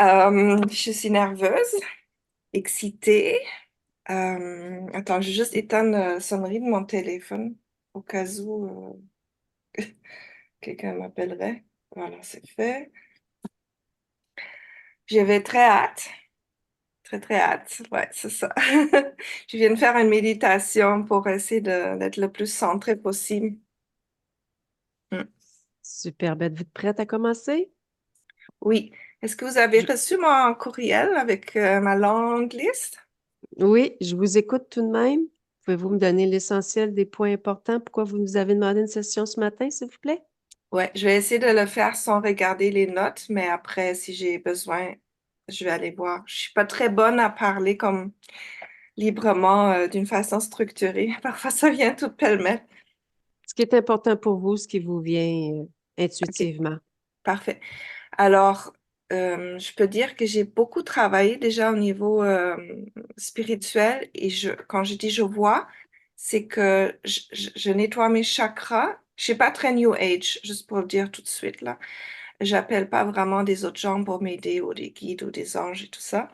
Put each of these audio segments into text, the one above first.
Je suis nerveuse, excitée. Attends, je vais juste éteindre la sonnerie de mon téléphone au cas où quelqu'un m'appellerait. Voilà, c'est fait. J'avais très hâte, très très hâte. Ouais, c'est ça. Je viens de faire une méditation pour essayer d'être le plus centré possible. Mm. Super, ben, êtes-vous prête à commencer? Oui. Est-ce que vous avez Je- reçu mon courriel avec ma longue liste? Oui, je vous écoute tout de même. Pouvez-vous me donner l'essentiel des points importants? Pourquoi vous nous avez demandé une session ce matin, s'il vous plaît? Ouais, je vais essayer de le faire sans regarder les notes, mais après, si j'ai besoin, je vais aller voir. Je suis pas très bonne à parler comme librement, d'une façon structurée. Parfois, ça vient tout pêle-mêle. Ce qui est important pour vous, ce qui vous vient OK, intuitivement. parfait. Alors, je peux dire que j'ai beaucoup travaillé déjà au niveau spirituel et quand je dis je vois, c'est que je nettoie mes chakras. Je suis pas très New Age, juste pour le dire tout de suite là. J'appelle pas vraiment des autres gens pour m'aider ou des guides ou des anges et tout ça.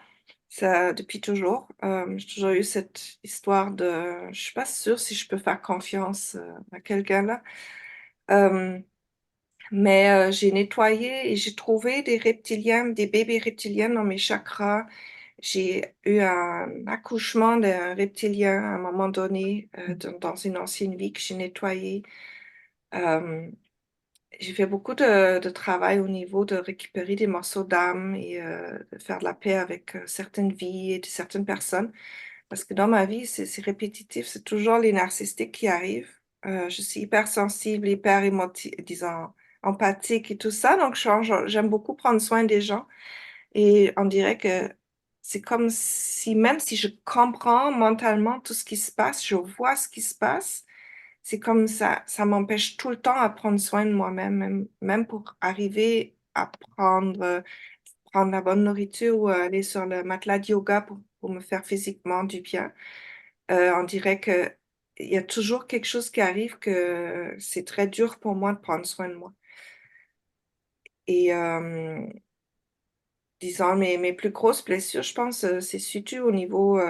Ça, depuis toujours. J'ai toujours eu cette histoire de, je suis pas sûre si je peux faire confiance à quelqu'un là. Euh, mais j'ai nettoyé et j'ai trouvé des reptiliens, des bébés reptiliens dans mes chakras. J'ai eu un accouchement d'un reptilien à un moment donné dans une ancienne vie que j'ai nettoyé. Euh, J'ai fait beaucoup de travail au niveau de récupérer des morceaux d'âme et de faire de la paix avec certaines vies et de certaines personnes. Parce que dans ma vie, c'est répétitif, c'est toujours les narcissiques qui arrivent. Je suis hyper sensible, hyper disons, empathique et tout ça. Donc, j'aime beaucoup prendre soin des gens. Et on dirait que c'est comme si, même si je comprends mentalement tout ce qui se passe, je vois ce qui se passe, c'est comme ça m'empêche tout le temps à prendre soin de moi-même, même pour arriver à prendre la bonne nourriture ou aller sur le matelas de yoga pour me faire physiquement du bien. On dirait que il y a toujours quelque chose qui arrive que c'est très dur pour moi de prendre soin de moi. Et disons, mes plus grosses blessures, je pense, c'est surtout au niveau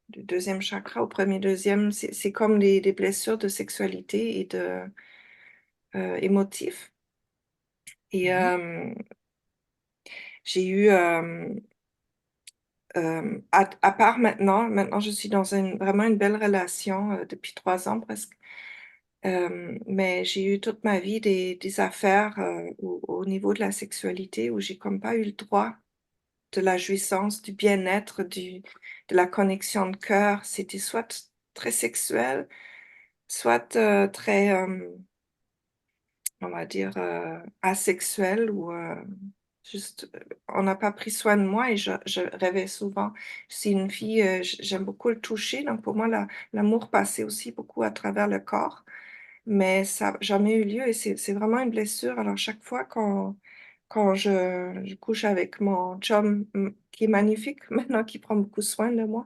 du deuxième chakra, au premier, deuxième. C'est comme des blessures de sexualité et de émotifs. Et Mhm. j'ai eu, à part maintenant je suis dans vraiment une belle relation depuis 3 ans presque. Mais j'ai eu toute ma vie des affaires au niveau de la sexualité où j'ai comme pas eu le droit de la jouissance, du bien-être, de la connexion de cœur. C'était soit très sexuel, soit très, on va dire, asexuel ou juste, on n'a pas pris soin de moi et je rêvais souvent. Je suis une fille, j'aime beaucoup le toucher, donc pour moi, l'amour passait aussi beaucoup à travers le corps, mais ça n'a jamais eu lieu et c'est vraiment une blessure. Alors, chaque fois quand je couche avec mon chum, qui est magnifique maintenant, qui prend beaucoup soin de moi,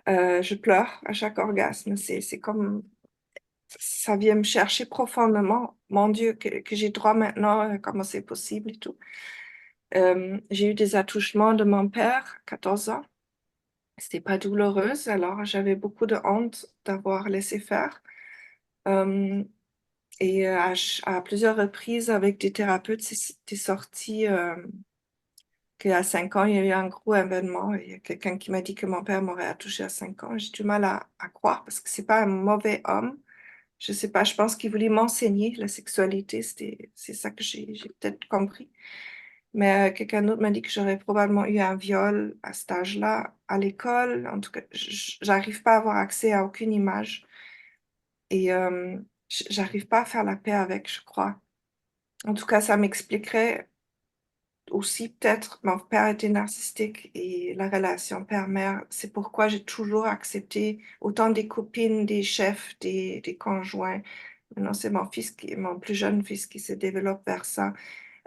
je pleure à chaque orgasme. C'est comme ça vient me chercher profondément. Mon Dieu, que j'ai droit maintenant, comment c'est possible et tout. J'ai eu des attouchements de mon père, 14 ans. C'était pas douloureuse, alors j'avais beaucoup de honte d'avoir laissé faire. Euh, et à plusieurs reprises, avec des thérapeutes, c'était sorti qu'à 5 ans, il y a eu un gros événement. Il y a quelqu'un qui m'a dit que mon père m'aurait attouché à 5 ans. J'ai du mal à croire parce que c'est pas un mauvais homme. Je sais pas, je pense qu'il voulait m'enseigner la sexualité. C'est ça que j'ai peut-être compris. Mais quelqu'un d'autre m'a dit que j'aurais probablement eu un viol à cet âge-là, à l'école. En tout cas, j'arrive pas à avoir accès à aucune image. Et j'arrive pas à faire la paix avec, je crois. En tout cas, ça m'expliquerait aussi peut-être mon père était narcissique et la relation père-mère. C'est pourquoi j'ai toujours accepté autant des copines, des chefs, des conjoints. Maintenant, c'est mon plus jeune fils qui se développe vers ça.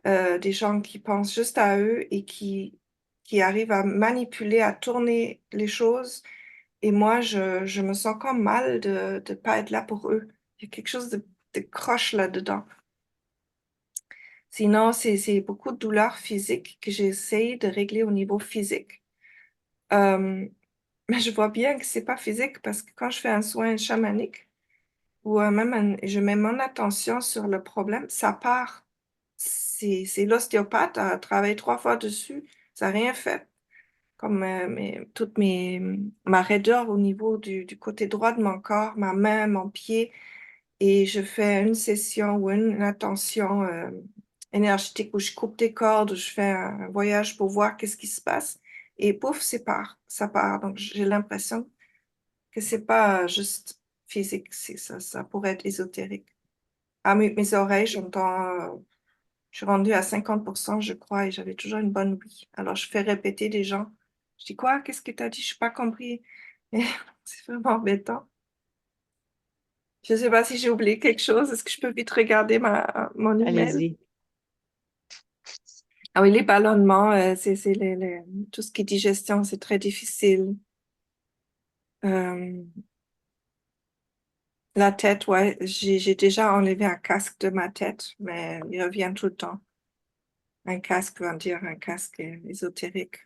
Des gens qui pensent juste à eux et qui arrivent à manipuler, à tourner les choses. Et moi, je me sens comme mal de ne pas être là pour eux. Il y a quelque chose de croche là-dedans. Sinon, c'est beaucoup de douleurs physiques que j'essaye de régler au niveau physique. Euh, mais je vois bien que c'est pas physique parce que quand je fais un soin chamanique ou je mets mon attention sur le problème, ça part. C'est l'ostéopathe a travaillé 3 fois dessus, ça n'a rien fait. Comme ma raideur au niveau du côté droit de mon corps, ma main, mon pied, et je fais une session ou une attention énergétique où je coupe des cordes, où je fais un voyage pour voir qu'est-ce qui se passe, et pouf, ça part. Donc j'ai l'impression que c'est pas juste physique, ça pourrait être ésotérique. À mes oreilles, je suis rendue à 50%, je crois, et j'avais toujours une bonne ouïe. Alors, je fais répéter des gens. Je dis, quoi? Qu'est-ce que tu as dit? Je n'ai pas compris. Et c'est vraiment embêtant. Je ne sais pas si j'ai oublié quelque chose. Est-ce que je peux vite regarder mon email? Allez-y. Ah oui, les ballonnements, tout ce qui est digestion, c'est très difficile. Euh, la tête, ouais, j'ai déjà enlevé un casque de ma tête, mais il revient tout le temps. Un casque, on va dire un casque ésotérique.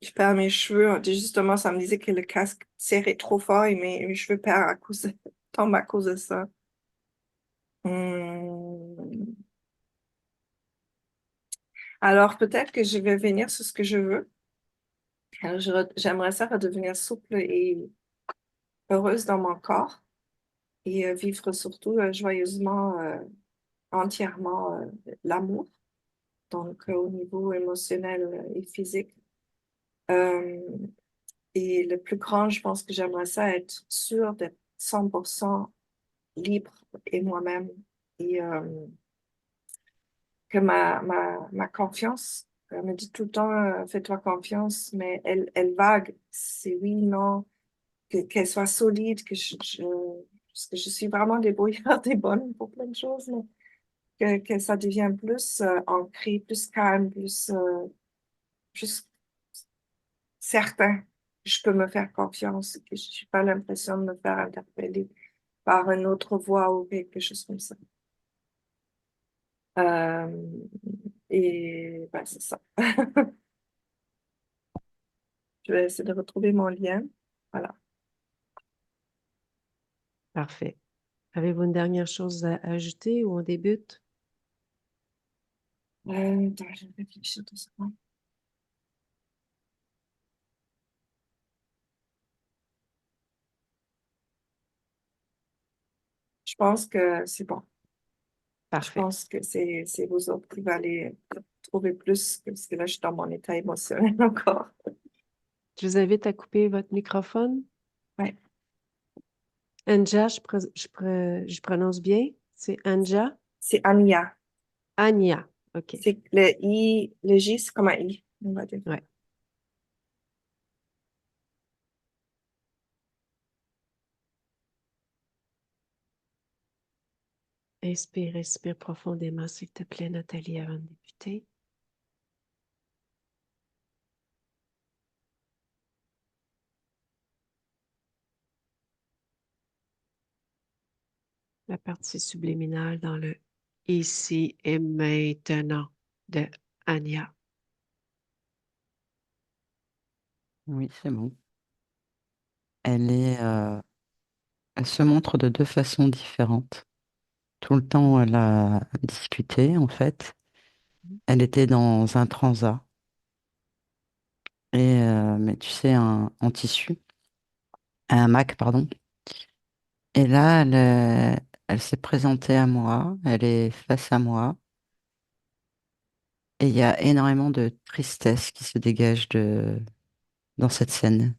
Je perds mes cheveux. Justement, ça me disait que le casque serrait trop fort et mes cheveux perdent tombent à cause de ça. Hum. Alors, peut-être que je vais venir sur ce que je veux. Alors, j'aimerais ça redevenir souple et heureuse dans mon corps et vivre surtout joyeusement, entièrement l'amour, donc au niveau émotionnel et physique. Euh, et le plus grand, je pense que j'aimerais ça être sûre d'être 100% libre et moi-même et que ma confiance me dit tout le temps fais-toi confiance, mais elle vague, c'est oui, non, qu'elle soit solide, parce que je suis vraiment débrouillarde et bonne pour plein de choses, mais que ça devient plus ancré, plus calme, plus certain que je peux me faire confiance, que je n'ai pas l'impression de me faire interpeller par une autre voix ou quelque chose comme ça. Euh, et ben, c'est ça. Je vais essayer de retrouver mon lien. Voilà. Parfait. Avez-vous une dernière chose à ajouter ou on débute? Attends, je vais réfléchir 2 secondes. Je pense que c'est bon. Je Parfait. pense que c'est vous autres qui allez trouver plus, parce que là, je suis dans mon état émotionnel encore. Je vous invite à couper votre microphone. Ouais. Anja, je prononce bien. C'est Anja? C'est Anya. Anya. OK. C'est le I, le J, c'est comme un I, on va dire. Ouais. Inspire, respire profondément, s'il te plaît, Nathalie, avant de débuter. La partie subliminale dans le ici et maintenant de Anya. Oui, c'est bon. Elle se montre de deux façons différentes. Tout le temps, elle a discuté, en fait. Elle était dans un transat, mais tu sais, en tissu, un hamac, pardon. Et là, elle s'est présentée à moi, elle est face à moi, et il y a énormément de tristesse qui se dégage dans cette scène.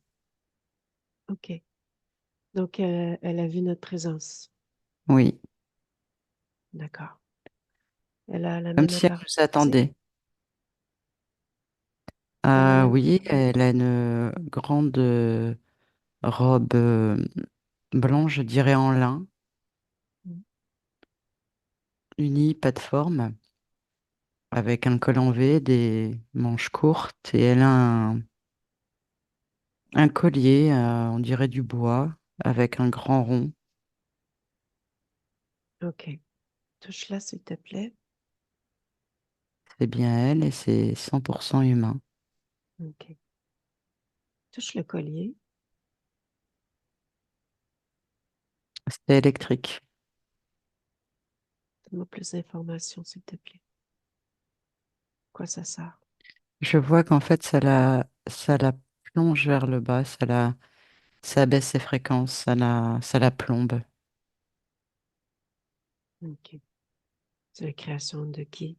OK. Donc, elle a vu notre présence. Oui, D'accord. Elle a la comme même si elle apparence nous physique. attendait. Elle a la même Oui, apparence. elle a une grande robe blanche, je dirais en lin, unie, pas de forme, avec un col en V, des manches courtes, et elle a un collier, on dirait du bois, avec un grand rond. OK. Touche-la, s'il te plaît. c'est bien elle et c'est 100% humain. OK. Touche le collier. C'est électrique. Donne-moi plus d'informations, s'il te plaît. Quoi ça sert? Je vois qu'en fait, ça la plonge vers le bas, ça baisse ses fréquences, ça la plombe. OK. C'est la création de qui?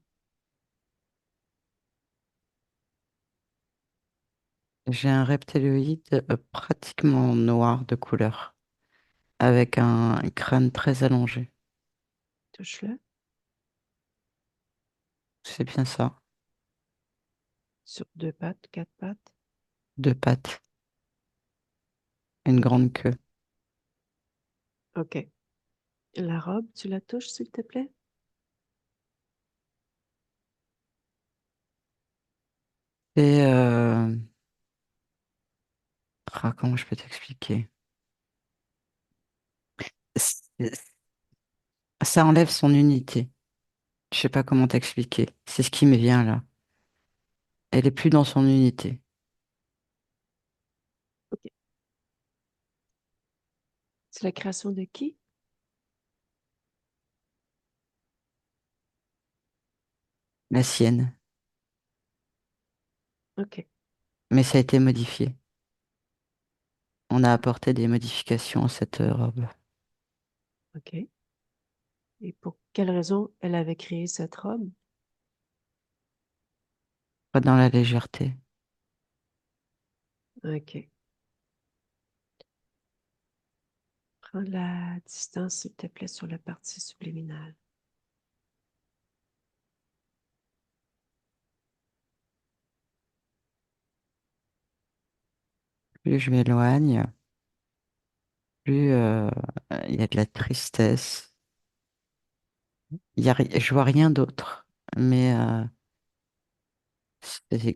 J'ai un reptiloïde pratiquement noir de couleur, avec un crâne très allongé. Touche-le. C'est bien ça. Sur deux pattes, quatre pattes. Deux pattes, une grande queue. OK. La robe, tu la touches, s'il te plaît? Et comment je peux t'expliquer? C'est- Ça enlève son unité. Je sais pas comment t'expliquer. C'est ce qui me vient là. Elle est plus dans son unité. OK. C'est la création de qui? La sienne. OK. Mais ça a été modifié. On a apporté des modifications à cette robe. OK. Et pour quelle raison elle avait créé cette robe? Pas dans la légèreté. OK. Prends la distance, s'il te plaît, sur la partie subliminale. Plus je m'éloigne, plus il y a de la tristesse. Je vois rien d'autre. Mais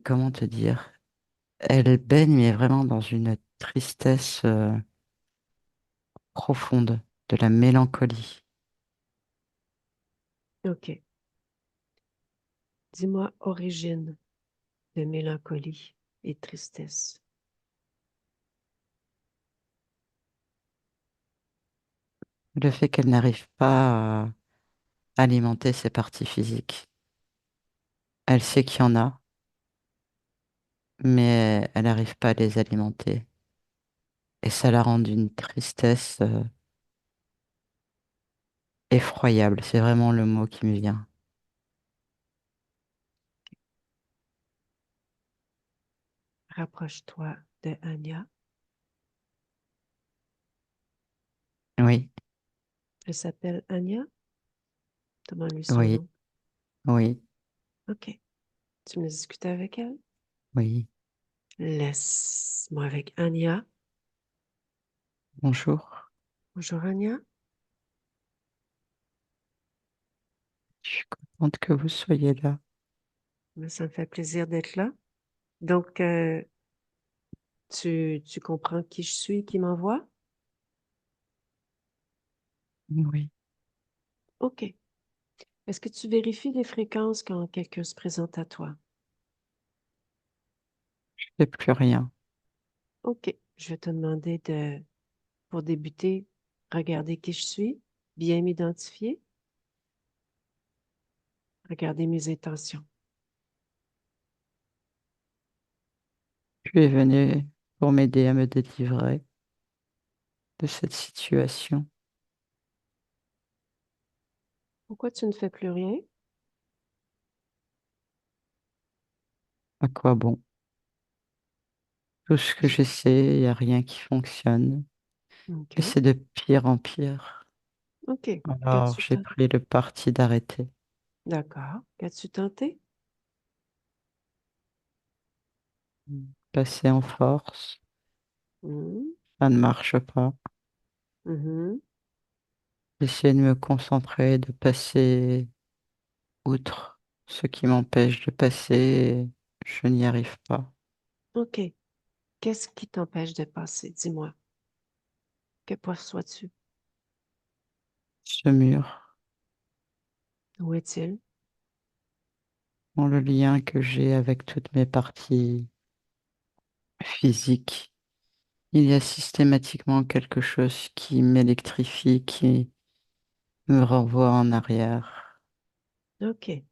comment te dire? Elle baigne, mais vraiment dans une tristesse profonde, de la mélancolie. OK. Dis-moi origine de mélancolie et tristesse. Le fait qu'elle n'arrive pas à alimenter ses parties physiques. Elle sait qu'il y en a, mais elle n'arrive pas à les alimenter. Et ça la rend d'une tristesse effroyable. C'est vraiment le mot qui me vient. Rapproche-toi de Anya. Oui, Elle s'appelle Anya. Demande-lui son oui, nom. oui, OK. Tu me discuter avec elle? oui. Laisse-moi avec Anya. Bonjour. Bonjour Anya. Je suis contente que vous soyez là. Mais ça me fait plaisir d'être là. Donc, tu comprends qui je suis, qui m'envoie? Oui, OK. Est-ce que tu vérifies les fréquences quand quelqu'un se présente à toi? je fais plus rien. OK. Je vais te demander de, pour débuter, regarder qui je suis, bien m'identifier, regarder mes intentions. Tu es venu pour m'aider à me délivrer de cette situation. Pourquoi tu ne fais plus rien? À quoi bon? Tout ce que Je- j'essaie, il n'y a rien qui fonctionne. Et OK. c'est de pire en pire. OK. Alors, j'ai pris le parti d'arrêter. D'accord. Qu'as-tu tenté? Passer en force, Mhm. ça ne marche pas. Mhm. J'essaie de me concentrer, de passer outre ce qui m'empêche de passer, et je n'y arrive pas. OK. Qu'est-ce qui t'empêche de passer? Dis-moi. Que perçois-tu? Ce mur, Où est-il? dans le lien que j'ai avec toutes mes parties physiques, il y a systématiquement quelque chose qui m'électrifie, qui me renvoie en arrière. OK.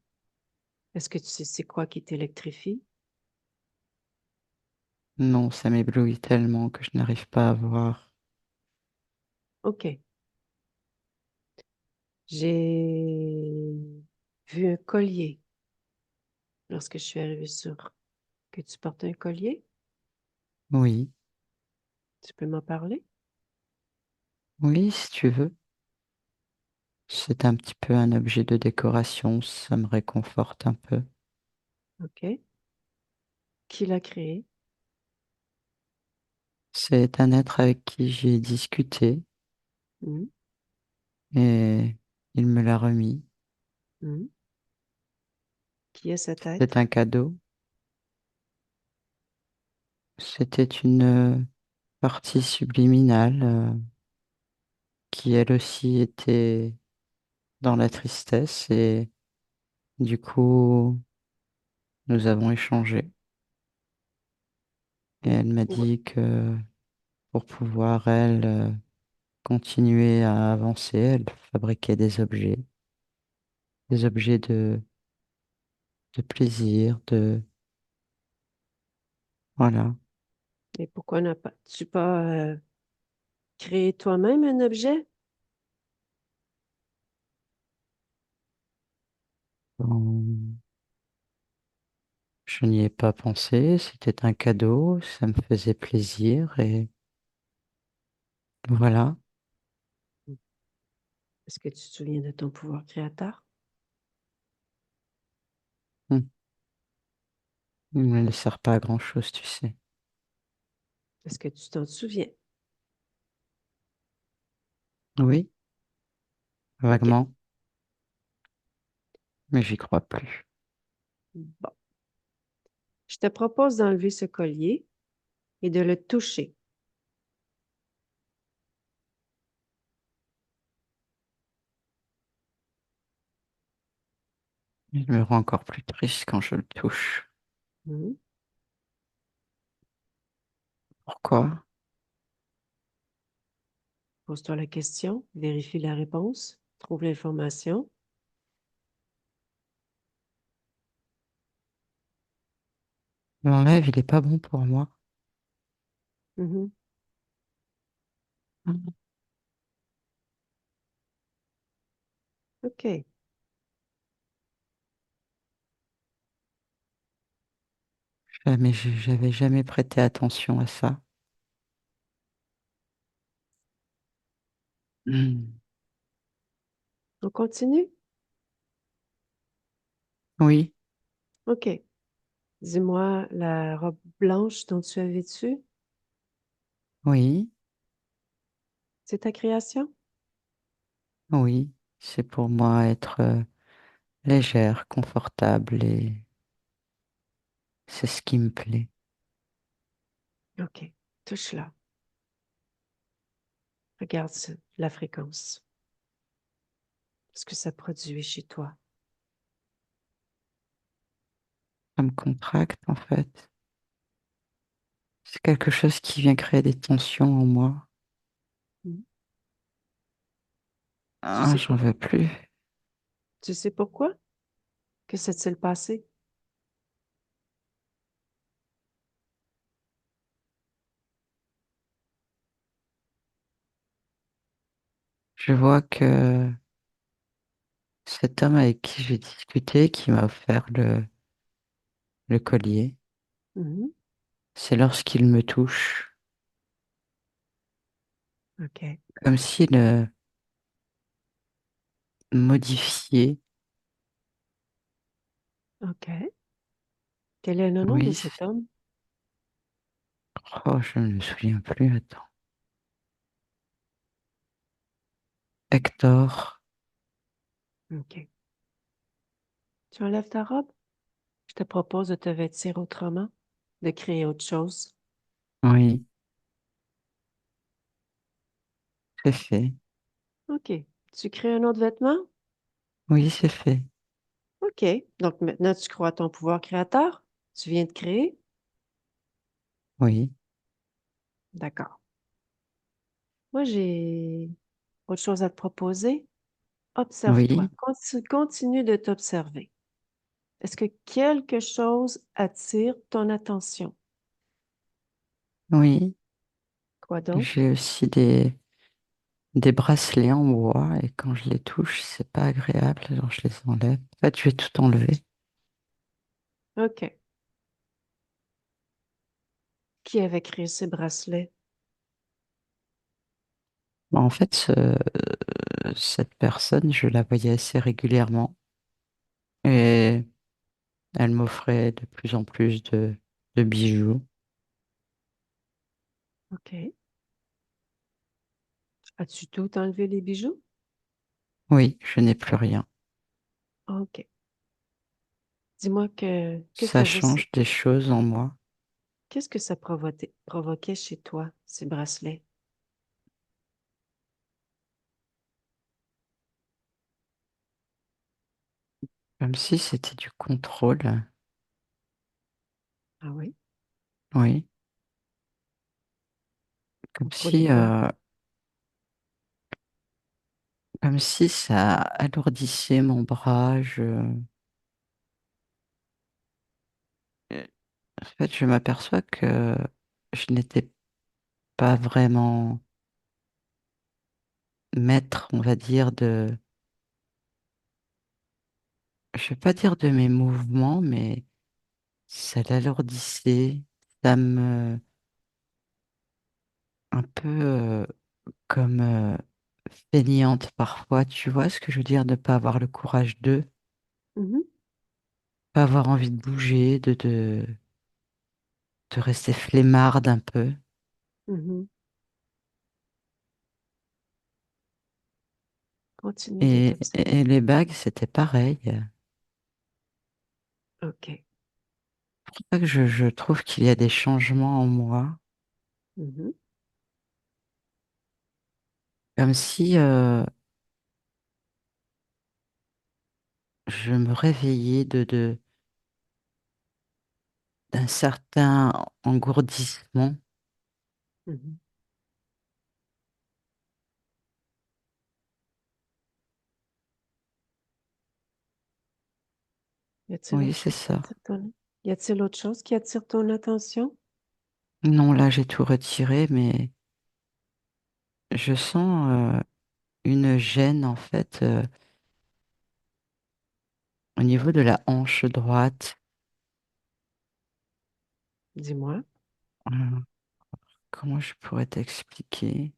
Est-ce que tu sais c'est quoi qui t'électrifie? Non, ça m'éblouit tellement que je n'arrive pas à voir. OK. J'ai vu un collier lorsque je suis arrivée sur que tu portes un collier. Oui, Tu peux m'en parler? oui, si tu veux. C'est un petit peu un objet de décoration, ça me réconforte un peu. OK. Qui l'a créé? C'est un être avec qui j'ai discuté Mhm, et il me l'a remis. mhm. Qui est cet C'est être? un cadeau. C'était une partie subliminale qui elle aussi était dans la tristesse et du coup nous avons échangé et elle m'a Pour- dit que pour pouvoir elle continuer à avancer, elle fabriquait des objets de plaisir, de voilà. Et pourquoi n'as-tu pas créé toi-même un objet? Bon, je n'y ai pas pensé, c'était un cadeau, ça me faisait plaisir et voilà. Est-ce que tu te souviens de ton pouvoir créateur? Hmm. Il ne sert pas à grand-chose, tu sais. Est-ce que tu t'en souviens? Oui, OK. vaguement, mais j'y crois plus. Bon. Je te propose d'enlever ce collier et de le toucher. Il me rend encore plus triste quand je le touche. Mhm. Pourquoi? Pose-toi la question, vérifie la réponse, trouve l'information. L'enlève, il est pas bon pour moi. Mhm. Mhm. OK. Mais j'avais jamais prêté attention à ça. Hmm. On continue? Oui, OK. Dis-moi, la robe blanche dont tu as vêtu, oui, c'est ta création? oui. C'est pour moi être légère, confortable et c'est ce qui me plaît. OK. Touche-la. Regarde la fréquence. Ce que ça produit chez toi. Ça me contracte en fait. C'est quelque chose qui vient créer des tensions en moi. Mhm. Tu Ah, sais j'en pour... veux plus. Tu sais pourquoi? Que s'est-il passé? Je vois que cet homme avec qui j'ai discuté, qui m'a offert le collier, Mhm. c'est lorsqu'il me touche, OK. comme s'il modifiait. OK. Quel est le nom de Oui, cet homme? oh, je ne me souviens plus. Attends. Hector. OK. Tu enlèves ta robe? Je te propose de te vêtir autrement, de créer autre chose. Oui, c'est fait. OK. Tu crées un autre vêtement? Oui, c'est fait. OK. Donc maintenant, tu crois à ton pouvoir créateur? Tu viens de créer? Oui, D'accord. Moi, j'ai autre chose à te proposer. Observe-toi. oui, Continue de t'observer. Est-ce que quelque chose attire ton attention? oui. Quoi donc? J'ai aussi des bracelets en bois et quand je les touche, c'est pas agréable, alors je les enlève. En fait, je vais tout enlever. OK. Qui avait créé ces bracelets? En fait, cette personne, je la voyais assez régulièrement et elle m'offrait de plus en plus de bijoux. OK. As-tu tout enlevé les bijoux? Oui, je n'ai plus rien. OK. Dis-moi que Ça faisait change des choses en moi, qu'est-ce que ça provoquait chez toi, ces bracelets? comme si c'était du contrôle. Ah oui? Oui, comme Contrôler si, quoi? euh, comme si ça alourdissait mon bras. En fait, je m'aperçois que je n'étais pas vraiment maître, on va dire, je vais pas dire de mes mouvements, mais ça l'alourdissait, ça me, un peu comme feignante parfois, tu vois ce que je veux dire, de pas avoir le courage de, Mhm, pas avoir envie de bouger, de rester flemmarde un peu. mhm. Continue de Et t'observer. les bagues, c'était pareil. OK. C'est pour ça que je trouve qu'il y a des changements en moi, Mhm, comme si je me réveillais d'un certain engourdissement. mhm. Y a-t-il Oui, autre c'est chose qui ça. attire y a-t-il autre chose qui attire ton attention? Non, là, j'ai tout retiré, mais je sens une gêne, en fait, au niveau de la hanche droite. Dis-moi. Euh, Comment je pourrais t'expliquer?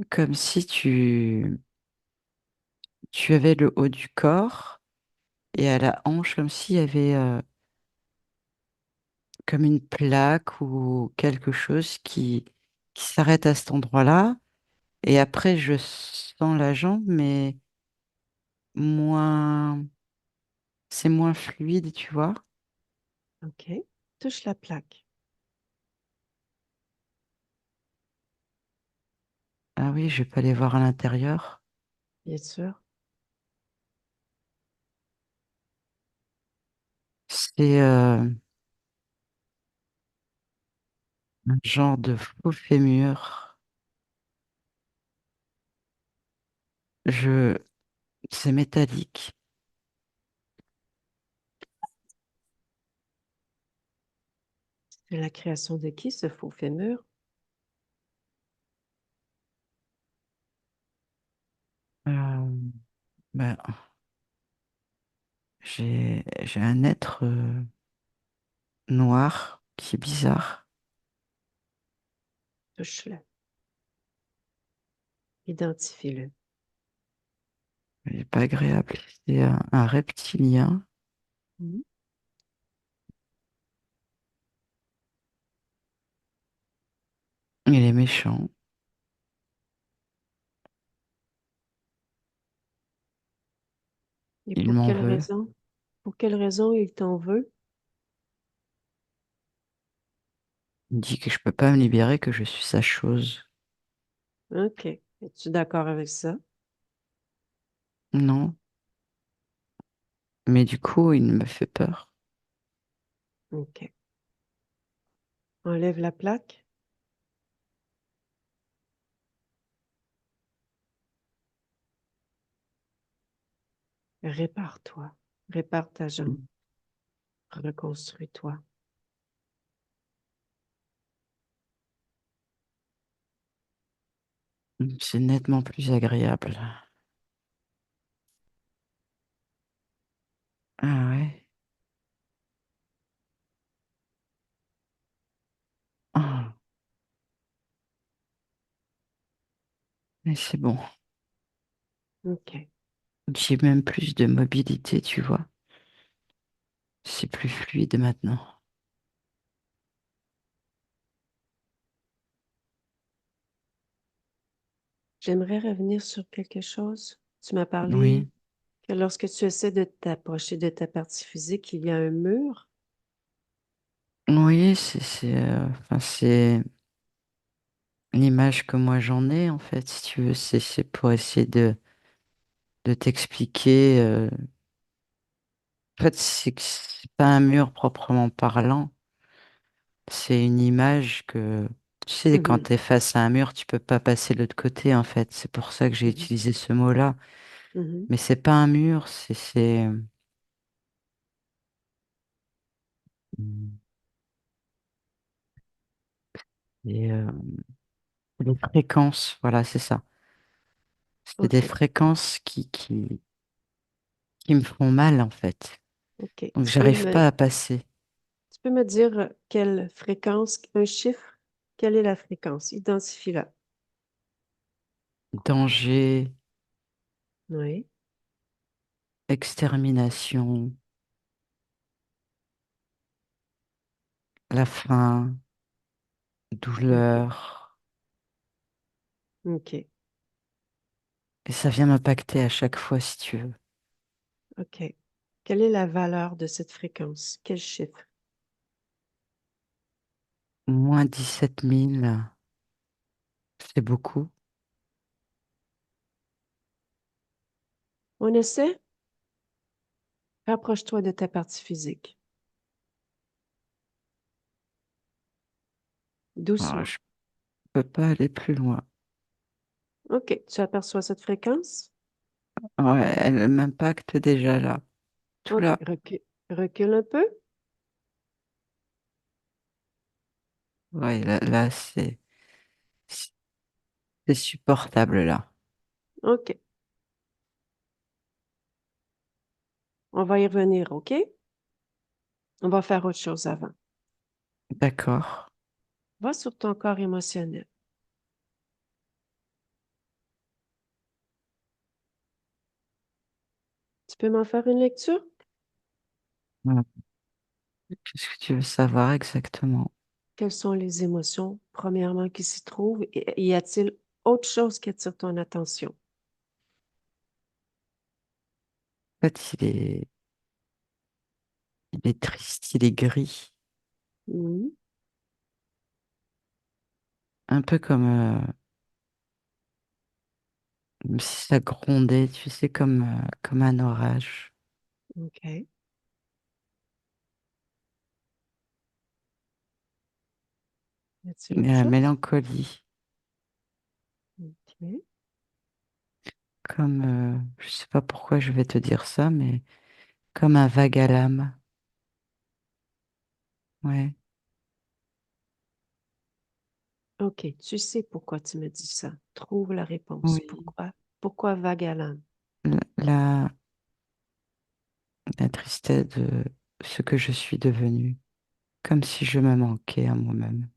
Comme si tu avais le haut du corps et à la hanche, comme s'il y avait comme une plaque ou quelque chose qui s'arrête à cet endroit-là. Et après, je sens la jambe, mais moins, c'est moins fluide, tu vois. OK. Touche la plaque, Ah oui, je vais pas aller voir à l'intérieur. bien sûr. C'est un genre de faux fémur. Je, c'est métallique. C'est la création de qui, ce faux fémur? Euh, ben, j'ai un être noir qui est bizarre. Touche-le. Identifie-le. Il est pas agréable. C'est un reptilien. Mhm. Il est méchant. Et Il m'en veut. pour quelle raison il t'en veut? Il me dit que je peux pas me libérer, que je suis sa chose. OK. Es-tu d'accord avec ça? Non, mais du coup, il me fait peur. OK. Enlève la plaque. Répare-toi. Répare ta jambe. Reconstruis-toi. C'est nettement plus agréable. Ah ouais. Ah, mais c'est bon. OK. J'ai même plus de mobilité, tu vois. C'est plus fluide maintenant. J'aimerais revenir sur quelque chose. Tu m'as parlé Oui, que lorsque tu essaies de t'approcher de ta partie physique, il y a un mur. oui, enfin, c'est l'image que moi j'en ai, en fait, si tu veux. C'est pour essayer de t'expliquer. En fait, c'est que c'est pas un mur proprement parlant. C'est une image que, tu sais, quand Mhm, tu es face à un mur, tu peux pas passer de l'autre côté, en fait. C'est pour ça que j'ai mhm, utilisé ce mot-là. mhm. Mais c'est pas un mur, c'est des fréquences. Voilà, c'est ça. C'est des OK. fréquences qui me font mal, en fait. OK. Donc, j'arrive pas à passer. Tu peux me dire quelle fréquence, un chiffre, quelle est la fréquence? Identifie-la. Danger, Oui. extermination, la faim, OK. douleur. OK. Et ça vient m'impacter à chaque fois, si tu veux. OK. Quelle est la valeur de cette fréquence? Quel chiffre? Moins 17 000, c'est beaucoup. On essaie? Rapproche-toi de ta partie physique. Alors, Doucement. je peux pas aller plus loin. OK. Tu aperçois cette fréquence? Ouais, elle m'impacte déjà là. Tout OK. là. Recule un peu. Ouais, là, c'est supportable là. OK. On va y revenir, OK? On va faire autre chose avant. D'accord. Va sur ton corps émotionnel. Tu peux m'en faire une lecture? Ouais. Qu'est-ce que tu veux savoir exactement? Quelles sont les émotions, premièrement, qui s'y trouvent? Et y a-t-il autre chose qui attire ton attention? En fait, il est triste, il est gris. Mhm. Un peu comme si ça grondait, tu sais, comme un orage. OK. Y a-t-il Il y autre a la chose? mélancolie, OK. je sais pas pourquoi je vais te dire ça, mais comme un vague à l'âme. Ouais, OK. Tu sais pourquoi tu me dis ça. Trouve la réponse. oui. Pourquoi? Pourquoi vague à l'âme? La, la tristesse de ce que je suis devenue, comme si je me manquais à moi-même.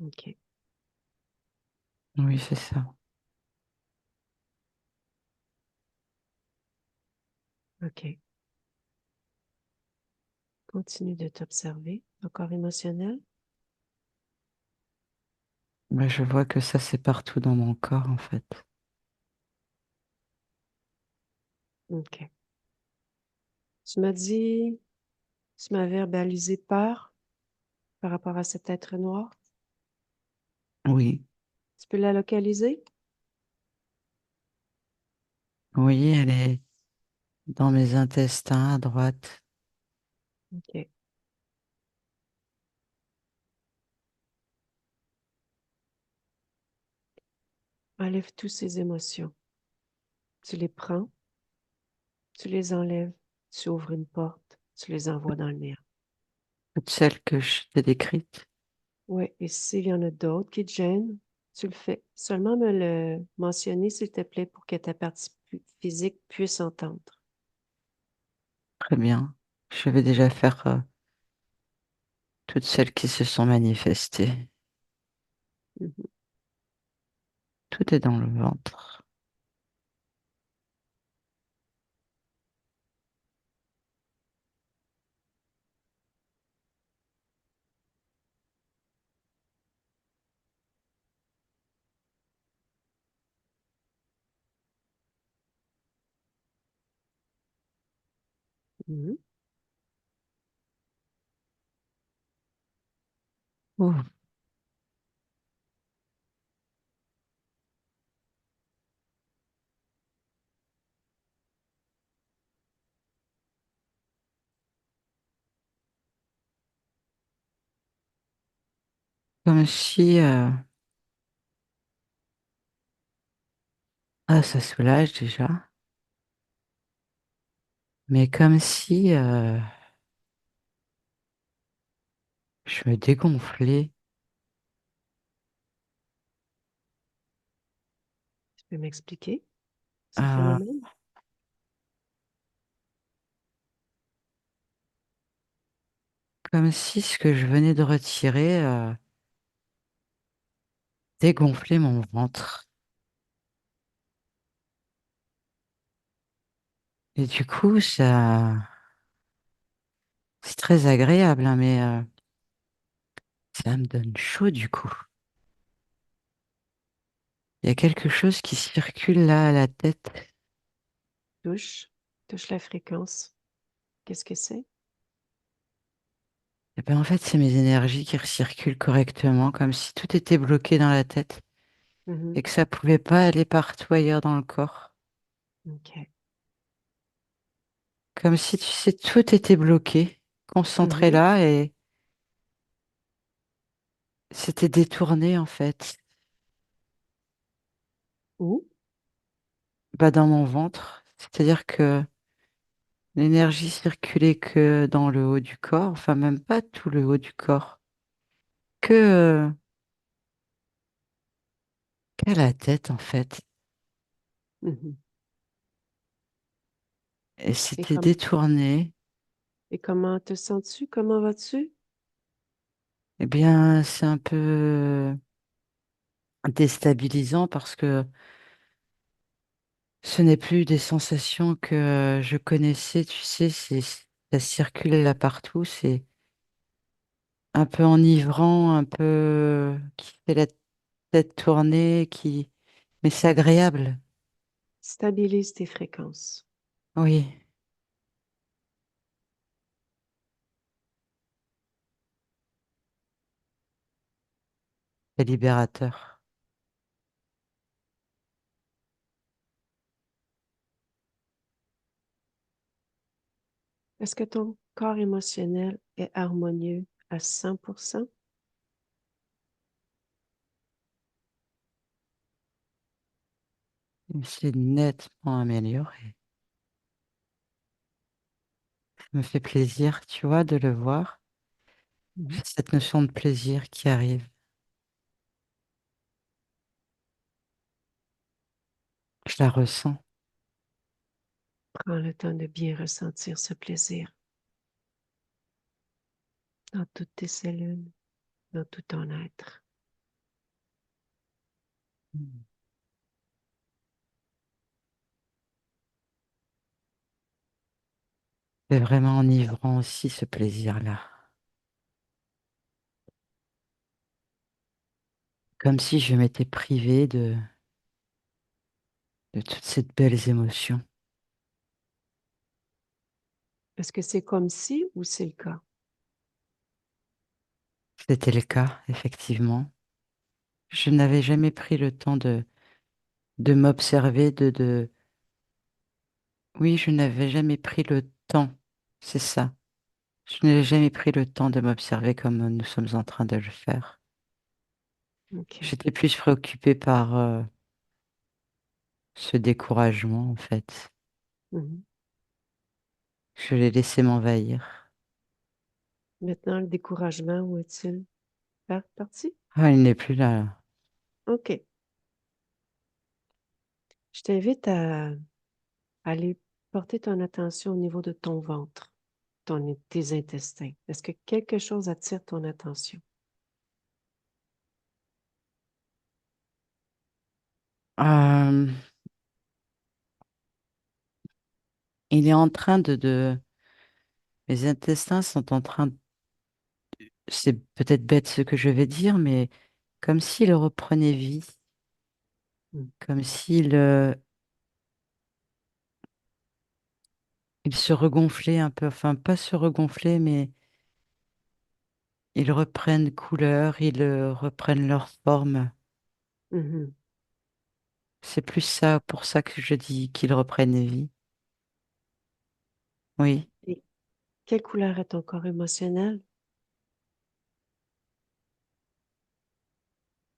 OK. Oui, c'est ça. OK. Continue de t'observer. Encore émotionnel. Mais je vois que ça, c'est partout dans mon corps, en fait. OK. Tu m'as dit, tu m'as verbalisé peur par rapport à cet être noir. Oui, Tu peux la localiser? Oui, elle est dans mes intestins à droite. OK. Enlève toutes ces émotions. Tu les prends, tu les enlèves, tu ouvres une porte, tu les envoies dans le néant. Toutes celles que je t'ai décrites. Oui, et s'il y en a d'autres qui te gênent, tu le fais. Seulement me le mentionner, s'il te plaît, pour que ta partie physique puisse entendre. Très bien. Je vais déjà faire toutes celles qui se sont manifestées. Mhm. Tout est dans le ventre. Mhm. Ouh. Comme si... Ah, ça soulage déjà. Mais comme si je me dégonflais. Tu peux m'expliquer ce euh, phénomène? Comme si ce que je venais de retirer dégonflait mon ventre. Et du coup, c'est très agréable, hein, mais ça me donne chaud du coup. Il y a quelque chose qui circule là à la tête. Touche, touche la fréquence. Qu'est-ce que c'est? Et ben en fait, c'est mes énergies qui recirculent correctement, comme si tout était bloqué dans la tête Mhm. et que ça pouvait pas aller partout ailleurs dans le corps. OK. Comme si, tu sais, tout était bloqué, concentré Mhm. là et c'était détourné en fait. Où? Bah, dans mon ventre. C'est-à-dire que l'énergie circulait que dans le haut du corps, enfin même pas tout le haut du corps, que qu'à la tête en fait. Mhm. Et Et, c'était détourné. et comment te sens-tu? Comment vas-tu? Eh bien, c'est un peu déstabilisant parce que ce n'est plus des sensations que je connaissais, tu sais, ça circule là partout, c'est un peu enivrant, un peu qui fait la tête tourner, mais c'est agréable. Stabilise tes fréquences. Oui, c'est libérateur. Est-ce que ton corps émotionnel est harmonieux à 100%? C'est nettement amélioré. Ça me fait plaisir, tu vois, de le voir. Mhm. J'ai cette notion de plaisir qui arrive. Je la ressens. Prends le temps de bien ressentir ce plaisir dans toutes tes cellules, dans tout ton être. C'est vraiment enivrant aussi ce plaisir-là. Comme si je m'étais privée de toutes ces belles émotions. Est-ce que c'est comme si ou c'est le cas? C'était le cas, effectivement. Je n'avais jamais pris le temps de m'observer, Oui, je n'avais jamais pris le temps. C'est ça. Je n'ai jamais pris le temps de m'observer comme nous sommes en train de le faire. OK. J'étais plus préoccupée par ce découragement, en fait. Mhm. Je l'ai laissé m'envahir. Maintenant, le découragement, où est-il parti? Ah, il n'est plus là. OK. Je t'invite à aller porter ton attention au niveau de ton ventre, tes intestins. Est-ce que quelque chose attire ton attention? Euh, il est en train mes intestins sont en train c'est peut-être bête ce que je vais dire, mais comme s'il reprenait vie, Mm. comme s'il il se regonflait un peu, enfin pas se regonfler, mais ils reprennent couleur, ils reprennent leur forme. Mhm. C'est plus ça, pour ça que je dis qu'ils reprennent vie. Oui, Et quelle couleur est ton corps émotionnel?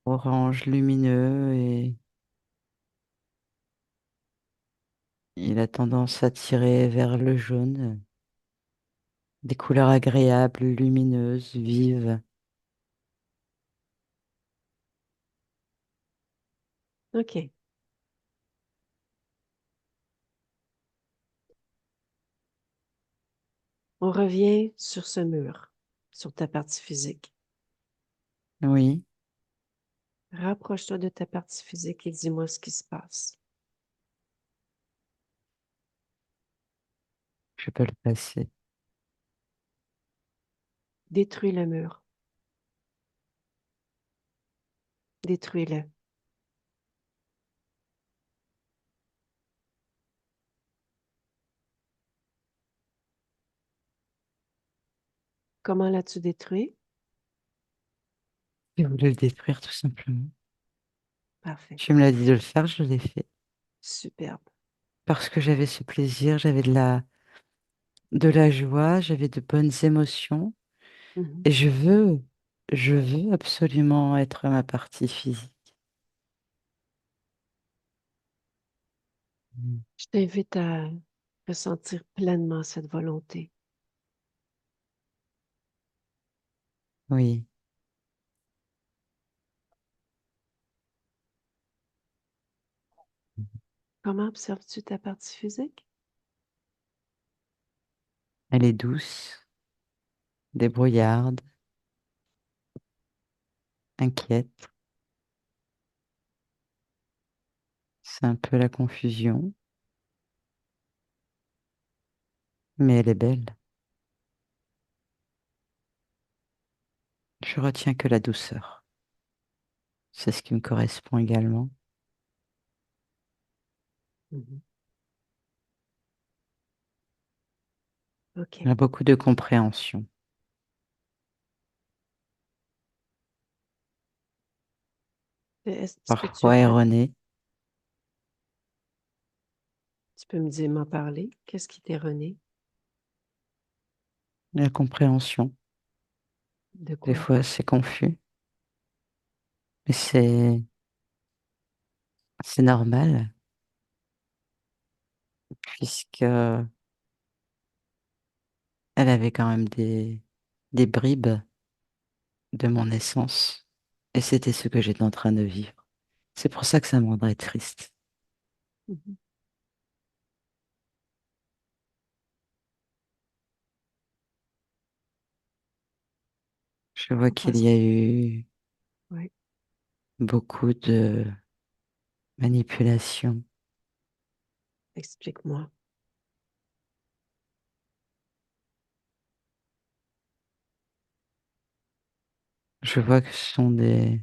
orange lumineux et il a tendance à tirer vers le jaune, des couleurs agréables, lumineuses, vives. OK. On revient sur ce mur, sur ta partie physique. Oui, Rapproche-toi de ta partie physique et dis-moi ce qui se passe. je peux le passer. Détruis le mur. Détruis-le. Comment l'as-tu détruit? Je voulais le détruire tout simplement. Parfait. Tu me l'as dit de le faire, je l'ai fait. Superbe. Parce que j'avais ce plaisir, j'avais de la joie, j'avais de bonnes émotions. Mhm. Et je veux absolument être ma partie physique. Mm. Je t'invite à ressentir pleinement cette volonté. Oui, Comment observes-tu ta partie physique? elle est douce, débrouillarde, inquiète. C'est un peu la confusion, mais elle est belle. Je retiens que la douceur. C'est ce qui me correspond également. Mhm. OK. Il y a beaucoup de compréhension, Peux-tu parfois erronée. tu peux me dire, m'en parler? Qu'est-ce qui t'est rené? La compréhension, De des quoi? fois c'est confus, mais c'est normal puisque elle avait quand même des bribes de mon essence. Et c'était ce que j'étais en train de vivre. C'est pour ça que ça me rendrait triste. Mhm. Je vois En qu'il y passant. a eu Oui, beaucoup de manipulation. explique-moi. Je vois que ce sont des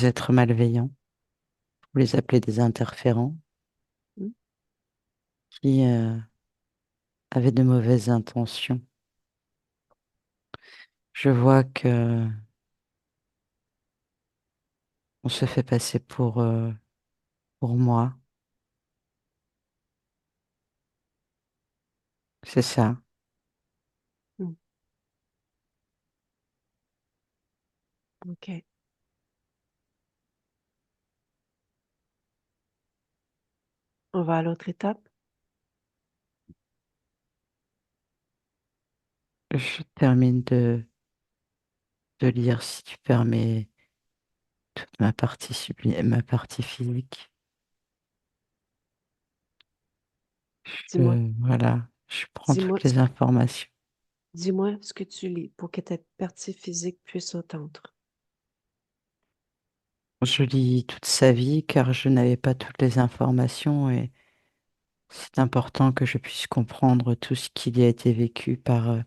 êtres malveillants, vous les appelez des interférents, Hmm? qui avaient de mauvaises intentions. Je vois que on se fait passer pour moi. C'est ça. Hmm, OK. On va à l'autre étape. Je termine de lire, si tu permets, toute ma partie physique. Dis-moi, Voilà, je prends dis-moi, toutes les informations. dis-moi ce que tu lis pour que ta partie physique puisse entendre. Je lis toute sa vie car je n'avais pas toutes les informations et c'est important que je puisse comprendre tout ce qui a été vécu par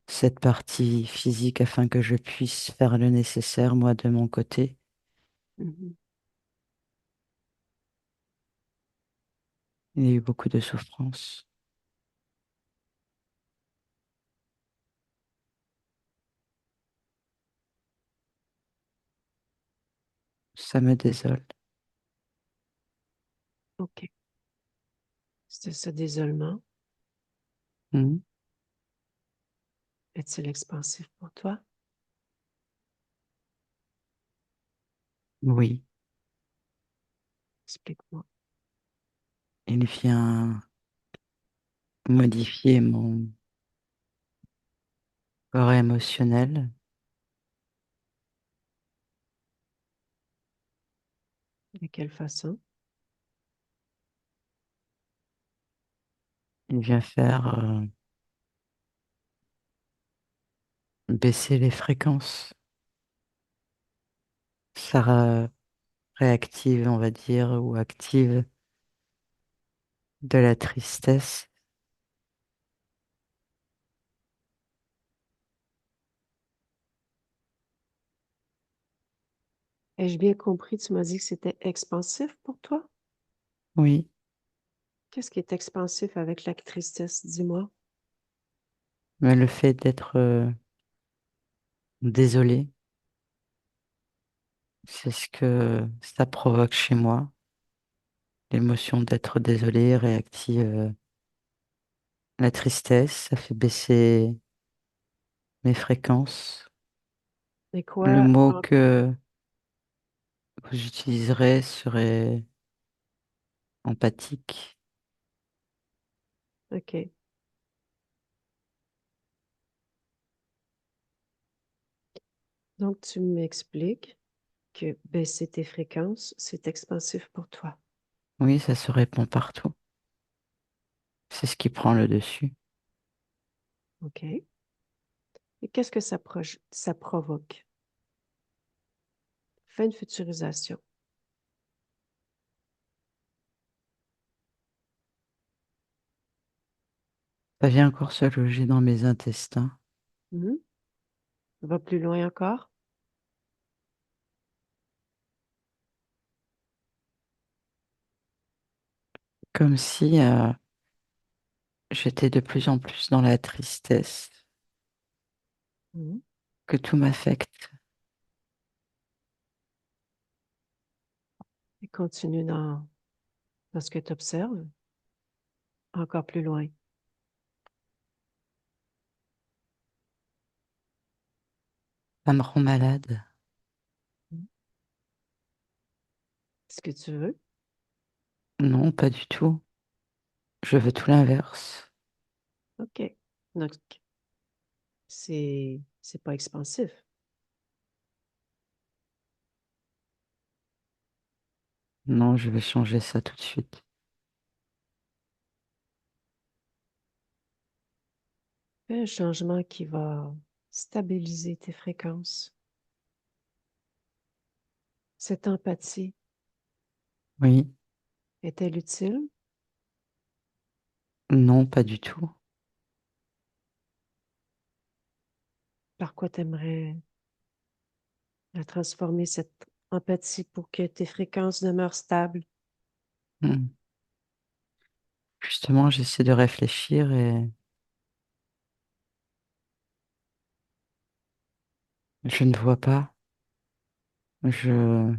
cette partie physique afin que je puisse faire le nécessaire, moi, de mon côté. Mhm. Il y a eu beaucoup de souffrance. Ça me désole. OK. C'est ce désolement. Hmm. Est-il expansif pour toi? Oui, Explique-moi. il vient modifier mon corps émotionnel. De quelle façon? Il vient faire baisser les fréquences. Ça réactive, on va dire, ou active de la tristesse. Ai-je bien compris? Tu m'as dit que c'était expansif pour toi? Oui, Qu'est-ce qui est expansif avec la tristesse? Dis-moi. mais le fait d'être désolé, c'est ce que ça provoque chez moi. L'émotion d'être désolé réactive la tristesse, ça fait baisser mes fréquences. Et Le quoi? mot que j'utiliserais serait empathique. OK. Donc, tu m'expliques que baisser tes fréquences, c'est expansif pour toi. Oui, ça se répand partout. C'est ce qui prend le dessus. OK. Et qu'est-ce que ça provoque? Fais une futurisation. Ça vient encore se loger dans mes intestins, Mhm. Va plus loin encore. comme si j'étais de plus en plus dans la tristesse, Mhm. que tout m'affecte. Et continue dans ce que tu observes. Encore plus loin. Ça me rend malade. Mhm. Ce que tu veux. Non, pas du tout. Je veux tout l'inverse. OK. Donc, c'est pas expansif. Non, je vais changer ça tout de suite. Fais un changement qui va stabiliser tes fréquences. Cette empathie Oui, est-elle utile? non, pas du tout. Par quoi t'aimerais la transformer, cette empathie, pour que tes fréquences demeurent stables? Hmm. Justement, j'essaie de réfléchir et je ne vois pas. Je,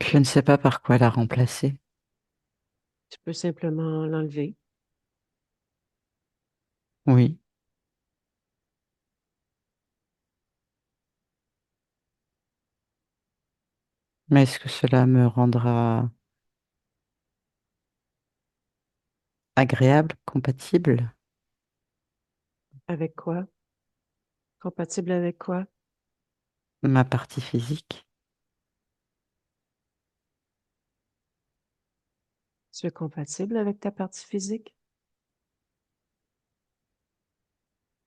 je ne sais pas par quoi la remplacer. Tu peux simplement l'enlever. Oui, mais est-ce que cela me rendra agréable, compatible? Avec quoi? Compatible avec quoi? Ma partie physique? Tu es compatible avec ta partie physique?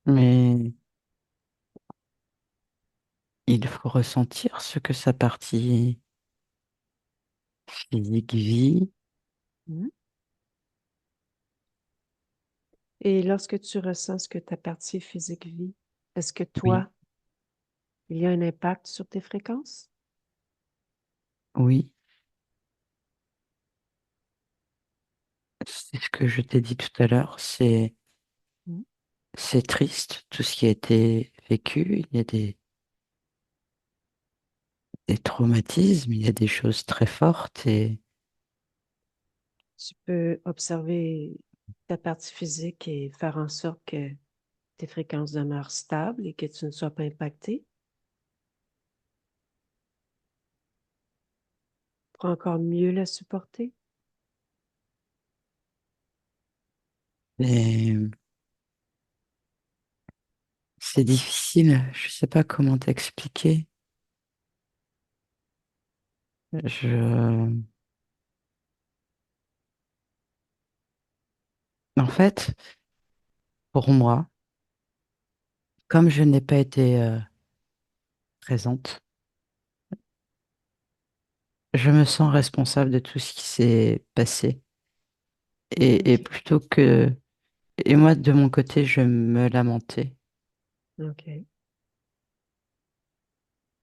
Mais il faut ressentir ce que sa partie physique vit. Mhm. Et lorsque tu ressens ce que ta partie physique vit, est-ce que Oui, toi, il y a un impact sur tes fréquences? oui, c'est ce que je t'ai dit tout à l'heure. Mhm. C'est triste, tout ce qui a été vécu. Il y a des traumatismes, il y a des choses très fortes et Tu peux observer ta partie physique et faire en sorte que tes fréquences demeurent stables et que tu ne sois pas impacté pour encore mieux la supporter. et c'est difficile. Je sais pas comment t'expliquer. Je, En fait, pour moi, comme je n'ai pas été présente, je me sens responsable de tout ce qui s'est passé. Et OK. plutôt que... Et moi, de mon côté, je me lamentais. OK.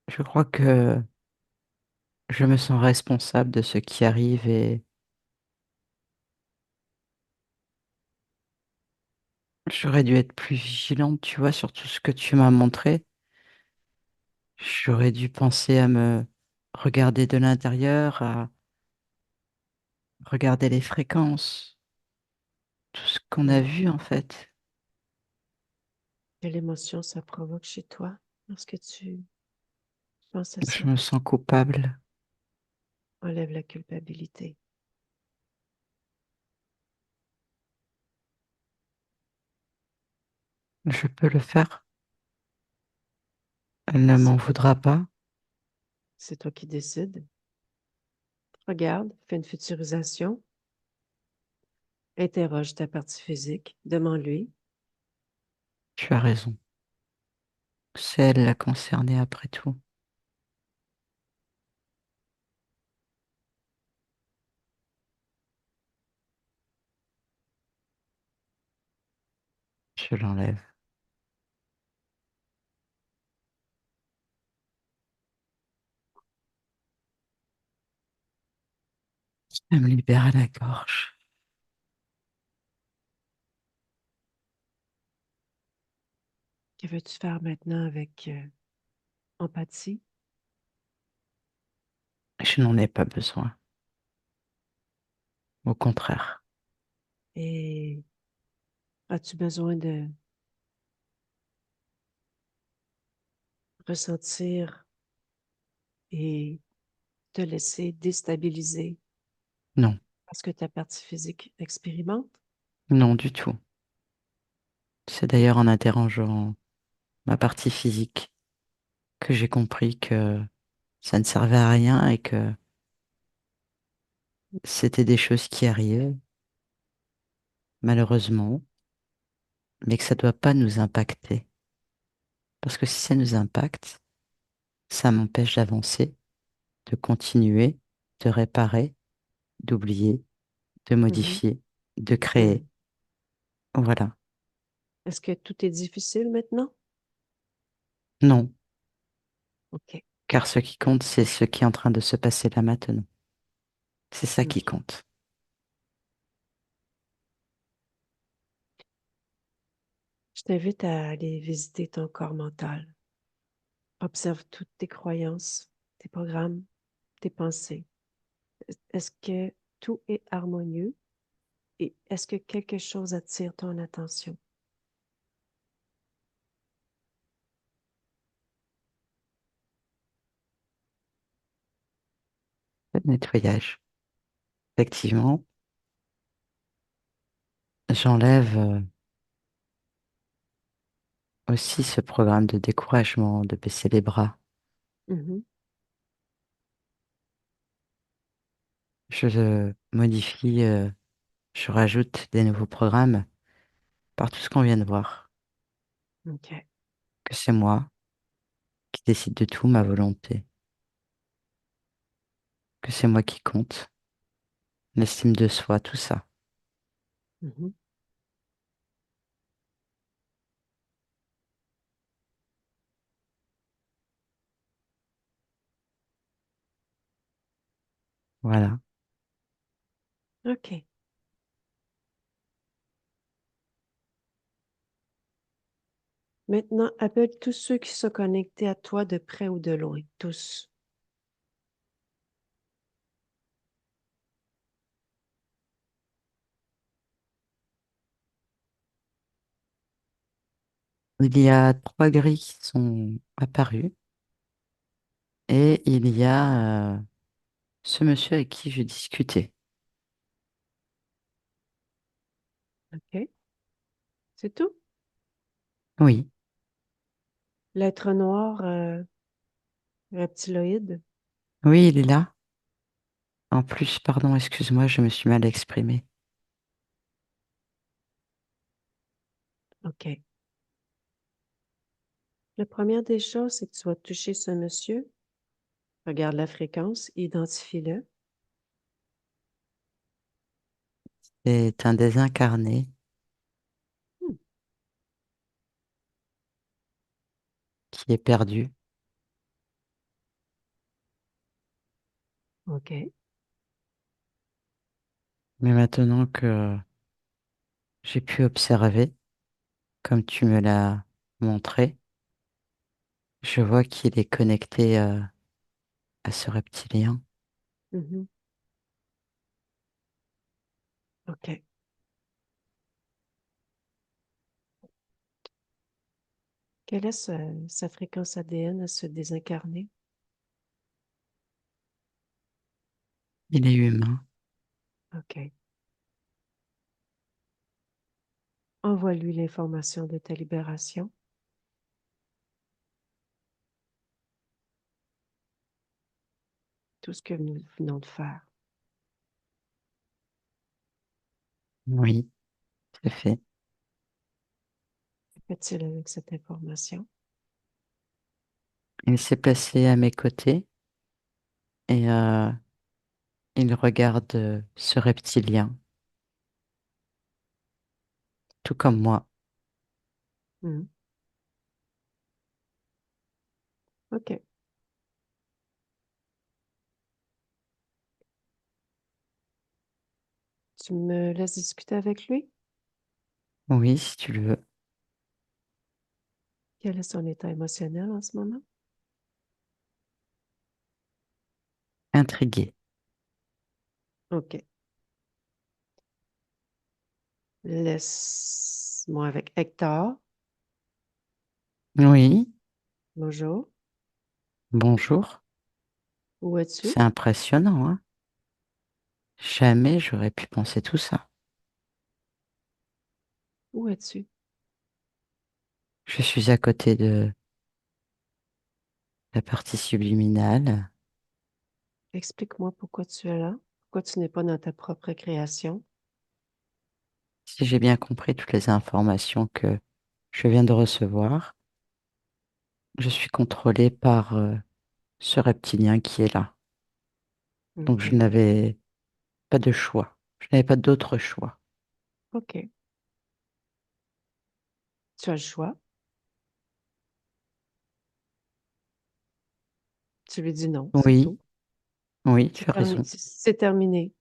Je crois que je me sens responsable de ce qui arrive et j'aurais dû être plus vigilante, tu vois, sur tout ce que tu m'as montré. J'aurais dû penser à me regarder de l'intérieur, à regarder les fréquences, tout ce qu'on a Mhm. vu en fait. Quelle émotion ça provoque chez toi lorsque tu penses à ça? Je me sens coupable. Enlève la culpabilité. Je peux le faire. Elle ne C'est m'en toi, voudra pas. c'est toi qui décides. Regarde, fais une futurisation, interroge ta partie physique, demande-lui. Tu as raison. C'est elle la concernée après tout. Je l'enlève. Ça me libère la gorge. Que veux-tu faire maintenant avec empathie? Je n'en ai pas besoin. Au contraire. Et as-tu besoin de ressentir et te laisser déstabiliser Non, parce que ta partie physique expérimente? non du tout. C'est d'ailleurs en interrogeant ma partie physique que j'ai compris que ça ne servait à rien et que c'était des choses qui arrivaient, malheureusement, mais que ça ne doit pas nous impacter. Parce que si ça nous impacte, ça m'empêche d'avancer, de continuer, de réparer, d'oublier, de Mhm, modifier, de créer. mhm. Voilà. Est-ce que tout est difficile maintenant? Non, OK. car ce qui compte, c'est ce qui est en train de se passer là maintenant. C'est ça qui OK. compte. Je t'invite à aller visiter ton corps mental. Observe toutes tes croyances, tes programmes, tes pensées. Est-ce que tout est harmonieux? Et est-ce que quelque chose attire ton attention? Le nettoyage. Effectivement, j'enlève aussi ce programme de découragement, de baisser les bras. Mhm. Je le modifie, je rajoute des nouveaux programmes par tout ce qu'on vient de voir. OK. Que c'est moi qui décide de tout, ma volonté. Que c'est moi qui compte. L'estime de soi, tout ça. Mhm. Voilà. OK. Maintenant, appelle tous ceux qui sont connectés à toi de près ou de loin. Tous. Il y a trois grilles qui sont apparues et il y a ce monsieur avec qui je discutais. OK. C'est tout? Oui, L'être noir reptiloïde. oui, il est là. En plus, pardon, excuse-moi, je me suis mal exprimée. OK. La première des choses, c'est que tu vas toucher ce monsieur. Regarde la fréquence, identifie-le. C'est un désincarné Hmm. qui est perdu. OK. Mais maintenant que j'ai pu observer, comme tu me l'as montré, je vois qu'il est connecté à ce reptilien. Mhm. OK. Quelle est sa fréquence ADN à se désincarner? Il est humain. OK. Envoie-lui l'information de ta libération, tout ce que nous venons de faire. Oui, c'est fait. Que fait-il avec cette information? Il s'est placé à mes côtés et il regarde ce reptilien, tout comme moi. Hmm. OK. Tu me laisses discuter avec lui? Oui, si tu le veux. Quel est son état émotionnel en ce moment? Intrigué. OK. Laisse-moi avec Hector. Oui, Bonjour. bonjour. Où es-tu? C'est impressionnant, hein? Jamais j'aurais pu penser tout ça. Où es-tu? Je suis à côté de la partie subliminale. Explique-moi pourquoi tu es là. Pourquoi tu n'es pas dans ta propre création? Si j'ai bien compris toutes les informations que je viens de recevoir, je suis contrôlée par ce reptilien qui est là. Donc je OK. n'avais pas de choix. Je n'avais pas d'autre choix. OK. Tu as le choix. Tu lui dis non, c'est Oui, tout. oui, tu as raison. C'est terminé.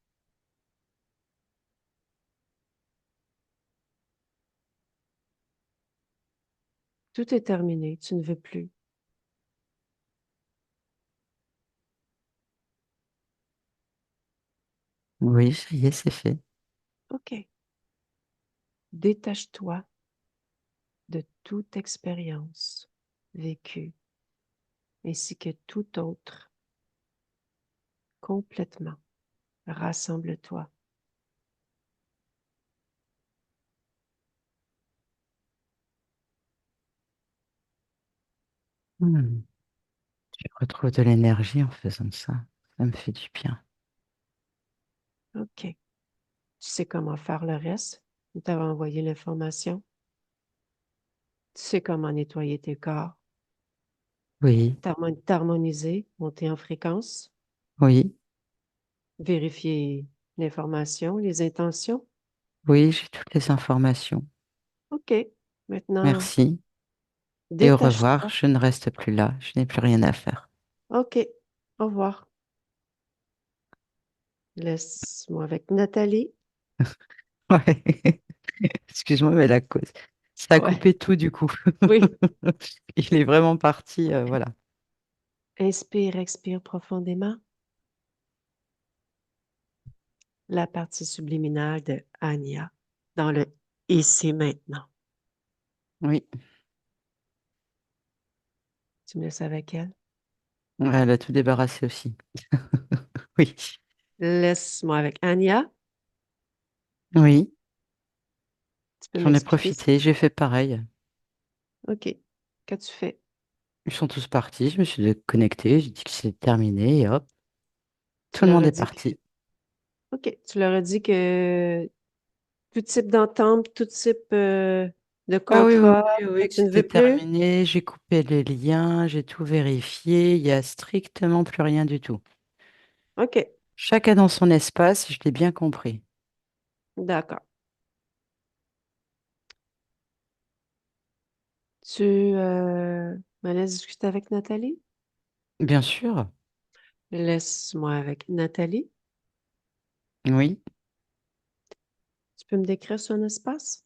Tout est terminé. Tu ne veux plus. Oui, ça y est, c'est fait. OK. Détache-toi de toute expérience vécue, ainsi que tout autre, complètement. Rassemble-toi. Hmm. Je retrouve de l'énergie en faisant ça. Ça me fait du bien. OK. Tu sais comment faire le reste? Je t'avais envoyé l'information. Tu sais comment nettoyer tes corps, Oui, t'harmoniser, monter en fréquence, oui, vérifier l'information, les intentions. oui, j'ai toutes les informations. OK. Maintenant, Merci. Et au revoir, détache-toi. je ne reste plus là. Je n'ai plus rien à faire. OK. Au revoir. Laisse-moi avec Nathalie. Ouais. Excuse-moi, mais la cause. Ça a Ouais. coupé tout du coup. Oui. Il est vraiment parti, voilà. Inspire, expire profondément. La partie subliminale de Anya dans le ici maintenant. Oui, Tu me laisses avec elle? ouais, elle a tout débarrassé aussi. Oui, Laisse-moi avec Anya. oui, Tu peux j'en ai m'expliquer? profité, j'ai fait pareil. OK. Qu'as-tu fait? Ils sont tous partis, je me suis déconnecté, j'ai dit que c'est terminé et hop, Tu tout le leur monde as est dit que... parti. OK. Tu leur as dit que tout type d'entente, tout type de Ah oui, oui, contrat oui, que oui, que tu ne veux c'était plus? terminé, j'ai coupé les liens, j'ai tout vérifié, il y a strictement plus rien du tout. OK. Chacun dans son espace, je l'ai bien compris. D'accord. Tu me laisses discuter avec Nathalie? Bien sûr, Laisse-moi avec Nathalie. oui. Tu peux me décrire son espace?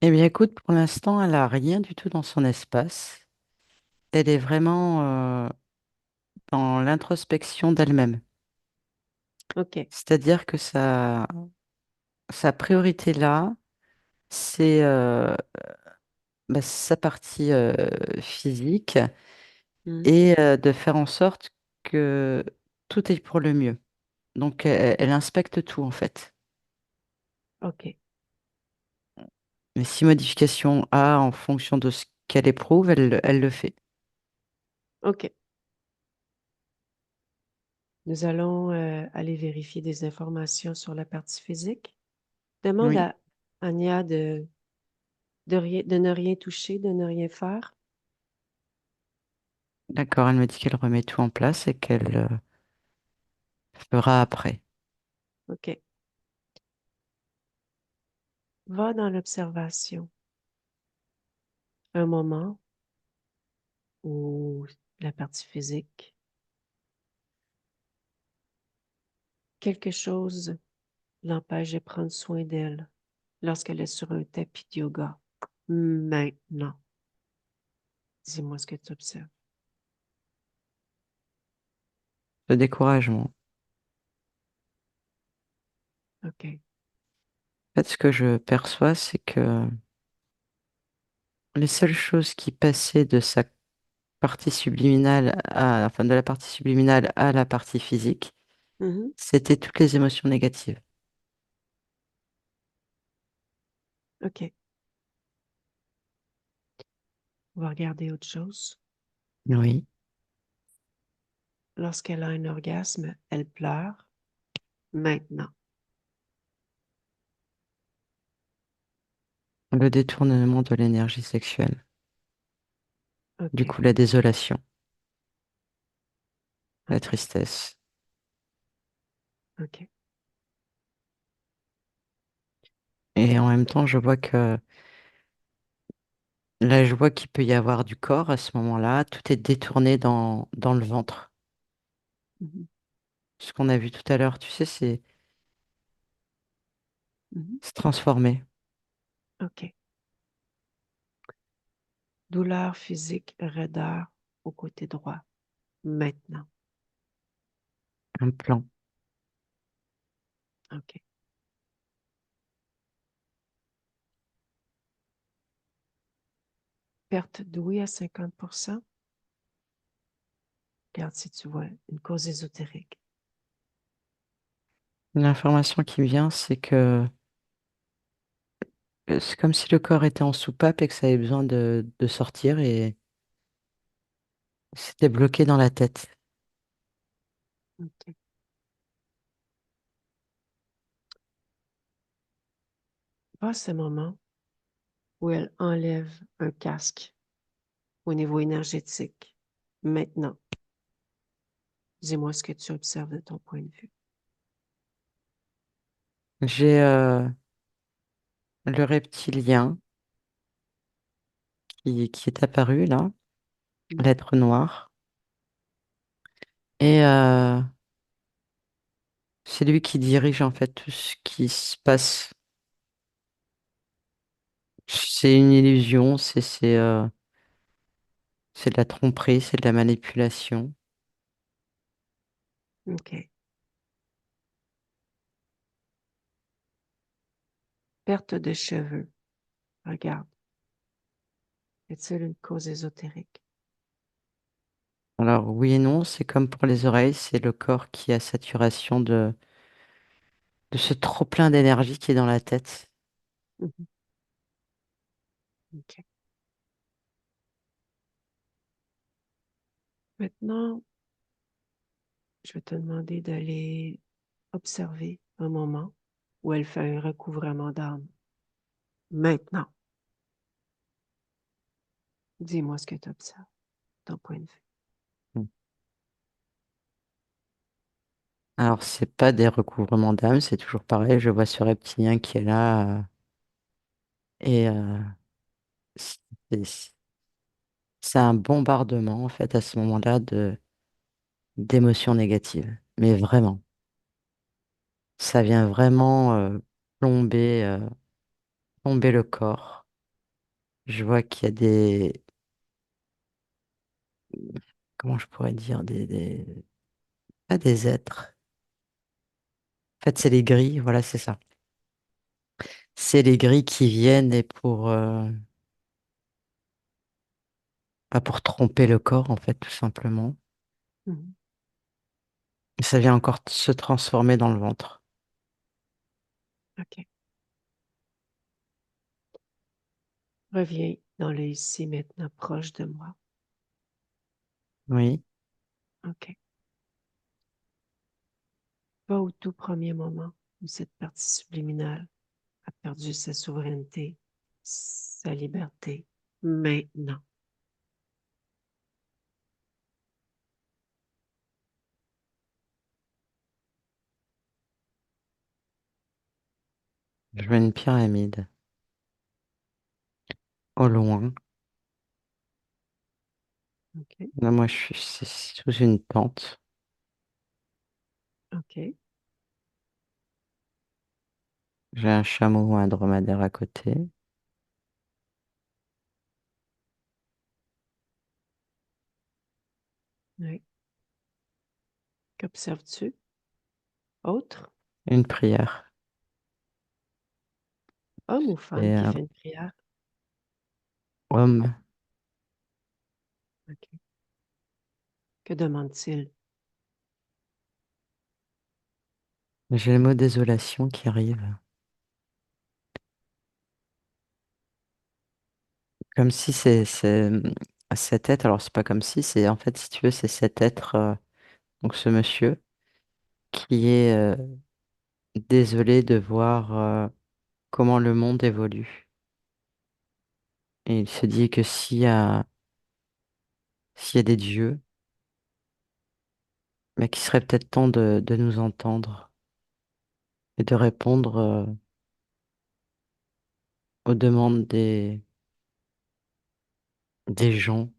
Eh bien, écoute, pour l'instant, elle a rien du tout dans son espace. Elle est vraiment dans l'introspection d'elle-même. OK. C'est-à-dire que sa priorité là, c'est bah, sa partie physique Mhm. et de faire en sorte que tout est pour le mieux. Donc, elle inspecte tout en fait. OK. Mais si modification a en fonction de ce qu'elle éprouve, elle le fait. OK. Nous allons aller vérifier des informations sur la partie physique. Demande Oui, à Anya de ne rien toucher, de ne rien faire. d'accord, elle me dit qu'elle remet tout en place et qu'elle fera après. OK. Va dans l'observation. Un moment où la partie physique, quelque chose l'empêche de prendre soin d'elle lorsqu'elle est sur un tapis de yoga. Maintenant, dis-moi ce que tu observes. Le découragement. OK. En fait, ce que je perçois, c'est que les seules choses qui passaient de sa partie subliminale enfin, de la partie subliminale à la partie physique, Mhm. c'était toutes les émotions négatives. OK. On va regarder autre chose. Oui. Lorsqu'elle a un orgasme, elle pleure. Maintenant. Le détournement de l'énergie sexuelle. Du OK. coup, la désolation, la OK. tristesse. OK. Et en même temps, je vois que la joie qu'il peut y avoir du corps à ce moment-là, tout est détourné dans le ventre. Mhm. Ce qu'on a vu tout à l'heure, tu sais, Mhm. c'est transformé. OK. Douleur physique, raideur au côté droit. Maintenant. Un plan. OK. Perte d'ouïe à 50%. Regarde si tu vois une cause ésotérique. L'information qui vient, c'est que c'est comme si le corps était en soupape et que ça avait besoin de sortir et c'était bloqué dans la tête. OK. Pas ce moment où elle enlève un casque au niveau énergétique. Maintenant, dis-moi ce que tu observes de ton point de vue. J'ai le reptilien qui est apparu là, Mm. l'être noir. Et c'est lui qui dirige en fait tout ce qui se passe. C'est une illusion, c'est de la tromperie, c'est de la manipulation. OK. Perte de cheveux. Regarde. Y a-t-il une cause ésotérique? Alors oui et non, c'est comme pour les oreilles, c'est le corps qui a saturation de ce trop-plein d'énergie qui est dans la tête. Mhm. OK. Maintenant, je vais te demander d'aller observer un moment où elle fait un recouvrement d'âme. Maintenant, dis-moi ce que tu observes, ton point de vue. Mm. Alors c'est pas des recouvrements d'âme, c'est toujours pareil, je vois ce reptilien qui est là et c'est c'est un bombardement en fait à ce moment-là de d'émotions négatives. Mais vraiment, ça vient vraiment plomber, plomber le corps. Je vois qu'il y a des, comment je pourrais dire, pas des êtres. En fait, c'est les grilles, voilà, c'est ça. C'est les grilles qui viennent et pour tromper le corps, en fait, tout simplement. Mhm. Ça vient encore se transformer dans le ventre. OK. Reviens dans le ici maintenant proche de moi. Oui, OK. Pas au tout premier moment où cette partie subliminale a perdu sa souveraineté, sa liberté. Maintenant. je vois une pyramide au loin. OK. Là, moi, c'est sous une tente. OK. J'ai un chameau ou un dromadaire à côté. Oui. Qu'observes-tu? Autre? Une prière. Homme ou Et femme qui fait une prière? homme, OK. Que demande-t-il? j'ai le mot désolation qui arrive. Comme si cet être, alors c'est pas comme si, c'est en fait, si tu veux, c'est cet être, donc ce monsieur, qui est désolé de voir comment le monde évolue. Et il se dit que s'il y a des dieux, mais qu'il serait peut-être temps de nous entendre et de répondre aux demandes des gens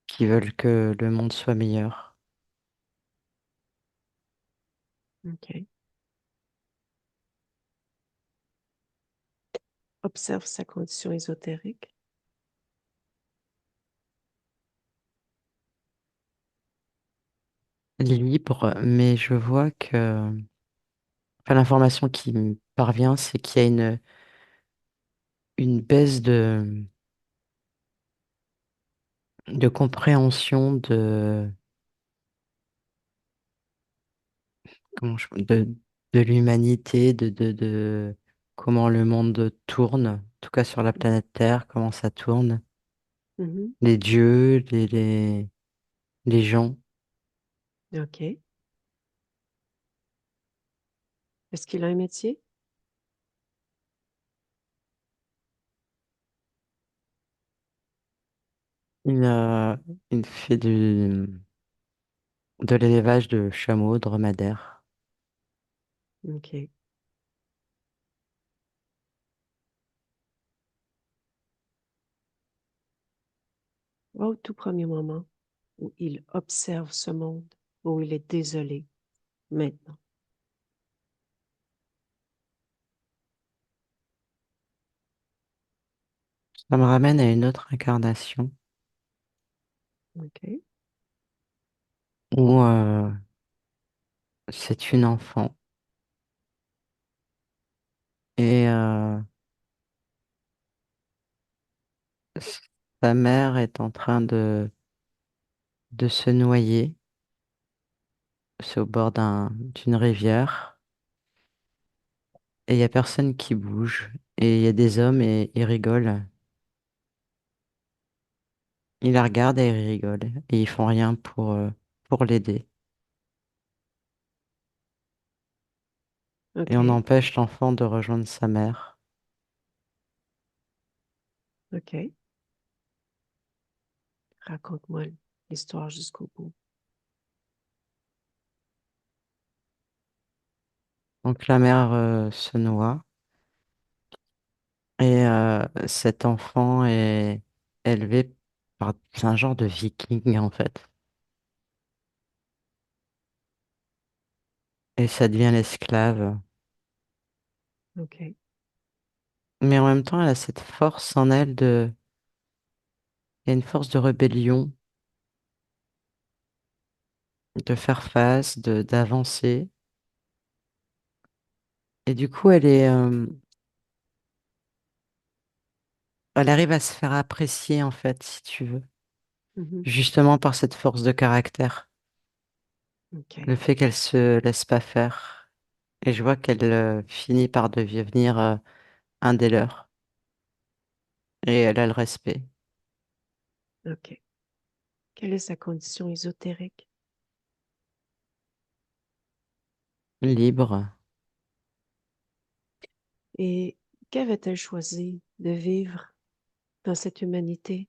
qui veulent que le monde soit meilleur. OK. Observe sa condition ésotérique. Libre, mais je vois que, en Enfin, l'information qui me parvient, c'est qu'il y a une baisse de compréhension de l'humanité, de comment le monde tourne, en tout cas sur la planète Terre, comment ça tourne, Mhm. les dieux, les gens. OK. Est-ce qu'il a un métier? Il, a, il fait de l'élevage de chameaux, dromadaires. OK. Au tout premier moment où il observe ce monde, où il est désolé, maintenant. Ça me ramène à une autre incarnation OK. où c'est une enfant et sa mère est en train de se noyer. C'est au bord d'une rivière et il n'y a personne qui bouge. Et il y a des hommes et ils rigolent. Ils la regardent et ils rigolent. Et ils font rien pour l'aider. Et on OK. empêche l'enfant de rejoindre sa mère. OK. Raconte-moi l'histoire jusqu'au bout. Donc la mère se noie. Et cet enfant est élevé par un genre de viking en fait. Et ça devient l'esclave. OK. Mais en même temps, elle a cette force en elle il y a une force de rébellion, de faire face, d'avancer. Et du coup, elle arrive à se faire apprécier, en fait, si tu veux, Mhm. justement par cette force de caractère, OK. le fait qu'elle se laisse pas faire. Et je vois qu'elle finit par devenir un des leurs. Et elle a le respect. OK. Quelle est sa condition ésotérique? Libre. Et qu'avait-elle choisi de vivre dans cette humanité?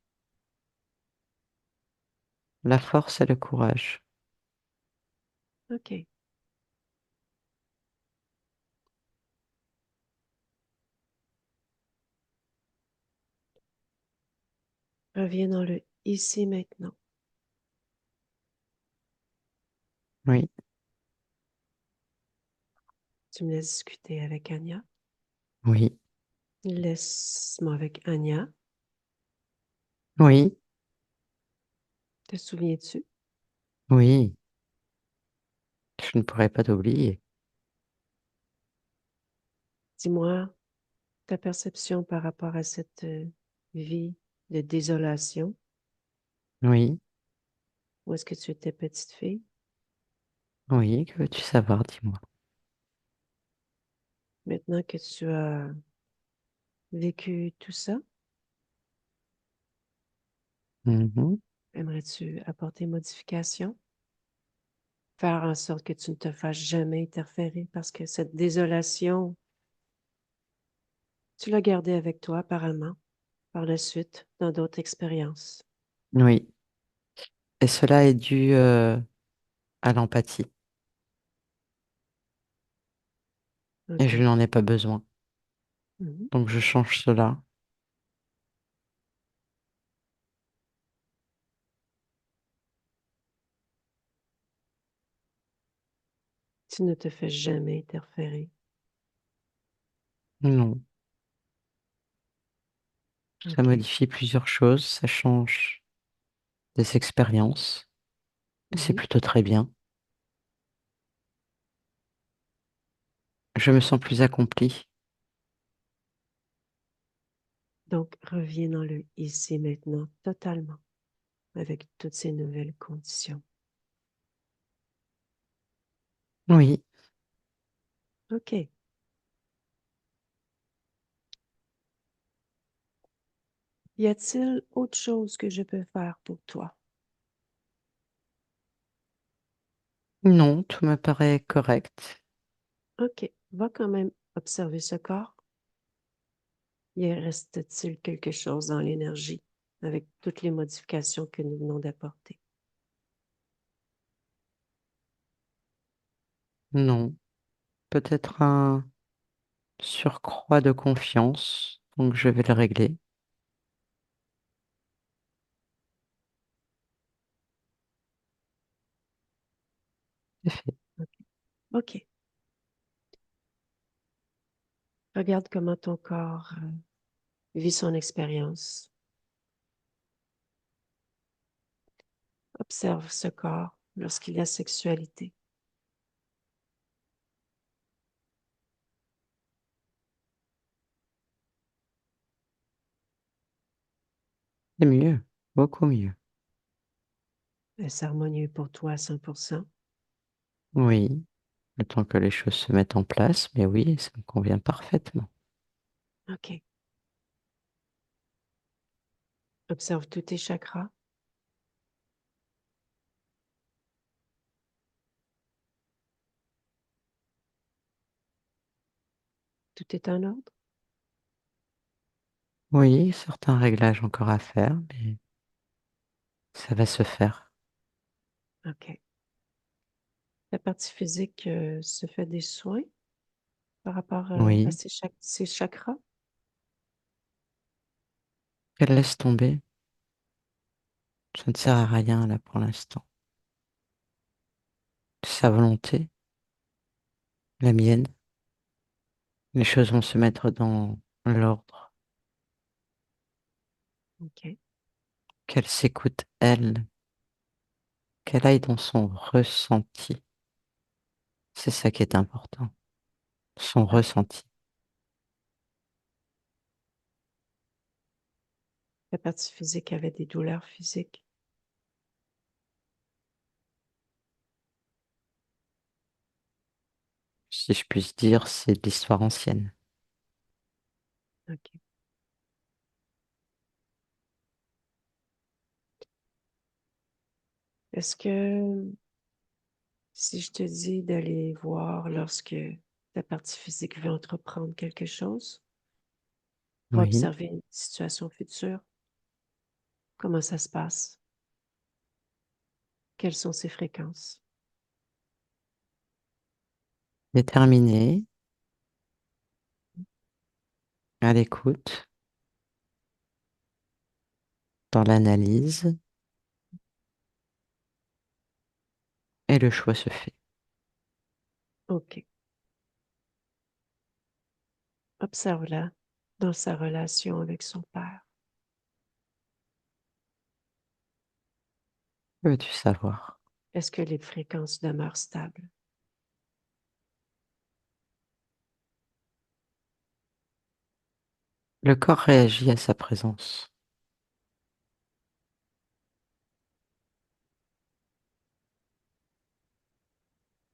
La force et le courage. OK. Reviens dans le ici maintenant. Oui, Tu me laisses discuter avec Anya. oui, Laisse-moi avec Anya. oui, Te souviens-tu? oui. Je ne pourrais pas t'oublier. Dis-moi ta perception par rapport à cette vie de désolation. Oui, Où est-ce que tu étais petite fille? oui, que veux-tu savoir, dis-moi. Maintenant que tu as vécu tout ça, Mhm. aimerais-tu apporter modification? Faire en sorte que tu ne te fasses jamais interférer parce que cette désolation, tu l'as gardée avec toi apparemment par la suite dans d'autres expériences. Oui, et cela est dû à l'empathie. Et je OK. n'en ai pas besoin. Mhm. Donc je change cela. Tu ne te fais jamais interférer. Non, ça OK. modifie plusieurs choses, ça change des expériences. C'est Mhm. plutôt très bien. Je me sens plus accomplie. Donc, reviens dans le ici maintenant totalement avec toutes ces nouvelles conditions. Oui, OK. Y a-t-il autre chose que je peux faire pour toi? non, tout me paraît correct. OK. Va quand même observer ce corps. Y reste-t-il quelque chose dans l'énergie avec toutes les modifications que nous venons d'apporter? Non, peut-être un surcroît de confiance, donc je vais le régler. C'est fait. OK. Regarde comment ton corps vit son expérience. Observe ce corps lorsqu'il y a sexualité. C'est mieux, beaucoup mieux. Est-ce harmonieux pour toi à 100%? Oui, le temps que les choses se mettent en place, mais oui, ça me convient parfaitement. OK. Observe tous tes chakras. Tout est en ordre? Oui, certains réglages encore à faire, mais ça va se faire. OK. La partie physique se fait des soins par rapport à Oui, ces chakras? qu'elle laisse tomber. Ça ne sert à rien là pour l'instant. Sa volonté, la mienne, les choses vont se mettre dans l'ordre. OK. Qu'elle s'écoute elle, qu'elle aille dans son ressenti. C'est ça qui est important, son OK. ressenti. La partie physique avait des douleurs physiques. Si je puis dire, c'est de l'histoire ancienne. OK. Est-ce que si je te dis d'aller voir lorsque ta partie physique veut entreprendre quelque chose pour Oui, observer une situation future, comment ça se passe? Quelles sont ses fréquences? déterminée, à l'écoute, dans l'analyse, et le choix se fait. OK. Observe-la dans sa relation avec son père. Que veux-tu savoir? Est-ce que les fréquences demeurent stables? Le corps réagit à sa présence.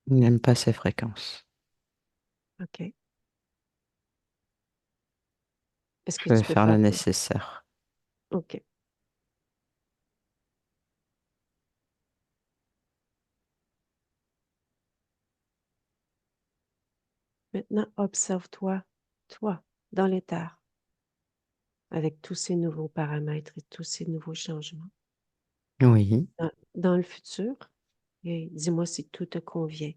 Il n'aime pas ces fréquences. OK. Est-ce que Je vais tu peux faire le faire... nécessaire. OK. Maintenant, observe-toi, toi, dans l'éther, avec tous ces nouveaux paramètres et tous ces nouveaux changements. Oui, Dans le futur, et dis-moi si tout te convient,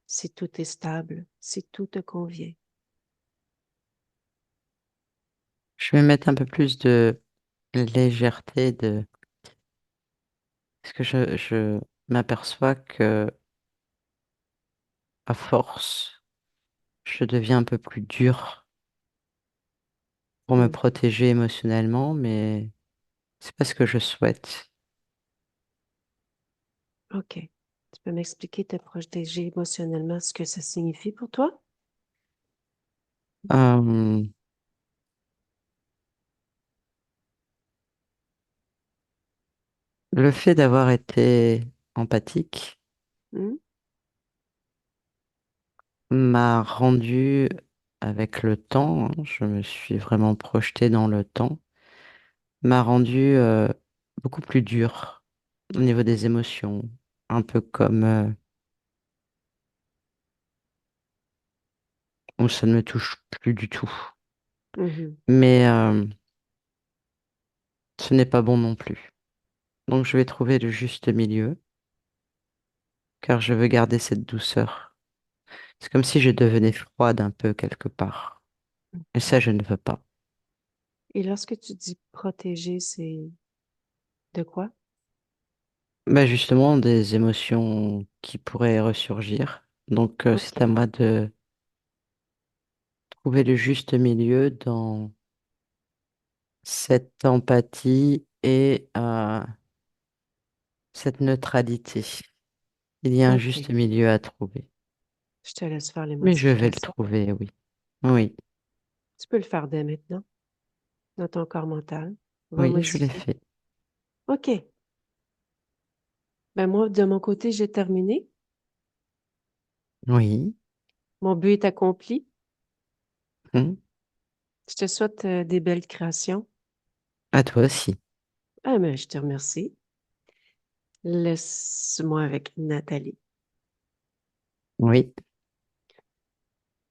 si tout est stable, si tout te convient. je vais mettre un peu plus de légèreté de... Parce que je m'aperçois que, à force, je deviens un peu plus dur pour me Hmm, protéger émotionnellement, mais c'est pas ce que je souhaite. OK. Tu peux m'expliquer te protéger émotionnellement, ce que ça signifie pour toi? Euh, le fait d'avoir été empathique Hmm? m'a rendu, avec le temps, hein, je me suis vraiment projeté dans le temps, m'a rendu beaucoup plus dur au niveau des émotions, un peu comme où ça ne me touche plus du tout. Mhm. Mais ce n'est pas bon non plus. Donc je vais trouver le juste milieu, car je veux garder cette douceur. C'est comme si je devenais froide un peu quelque part. Et ça, je ne veux pas. Et lorsque tu dis protéger, c'est de quoi? Bah justement, des émotions qui pourraient ressurgir. Donc c'est à OK. moi de trouver le juste milieu dans cette empathie et cette neutralité. Il y a un juste OK. milieu à trouver. Je te laisse faire les Mais je vais le modifications. trouver, oui. Oui, Tu peux le faire dès maintenant, dans ton corps mental. Va oui, je l'ai modifier. fait. OK. Ben moi, de mon côté, j'ai terminé. Oui. Mon but est accompli. Hmm. Je te souhaite des belles créations. À toi aussi. Ah, mais je te remercie. Laisse-moi avec Nathalie. Oui.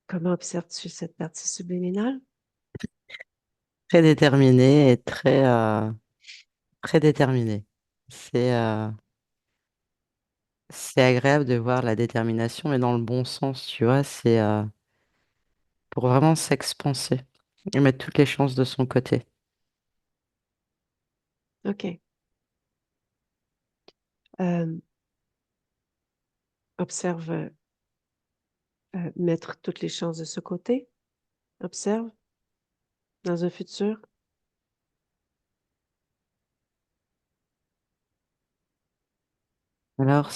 Comment observes-tu cette partie subliminale? Très déterminé et très déterminé. C'est agréable de voir la détermination, mais dans le bon sens, tu vois. C'est pour vraiment s'expanser et mettre toutes les chances de son côté. OK. Euh, observe mettre toutes les chances de ce côté. Observe dans un futur. Alors,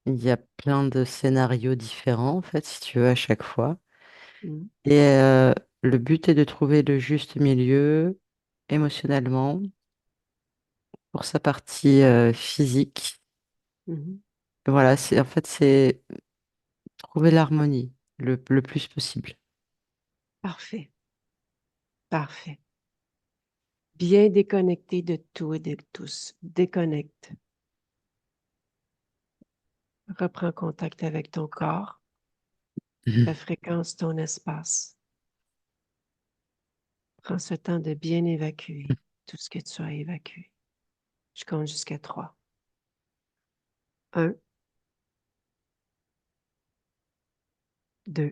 il y a plein de scénarios différents, en fait, si tu veux, à chaque fois. Mhm, Et le but est de trouver le juste milieu émotionnellement pour sa partie physique. mhm. Voilà, c'est trouver l'harmonie le plus possible. Parfait. Parfait. Bien déconnecté de tout et de tous. Déconnecte. Reprends contact avec ton corps, ta fréquence, ton espace. Prends ce temps de bien évacuer tout ce que tu as évacué. Je compte jusqu'à 3. 1, 2,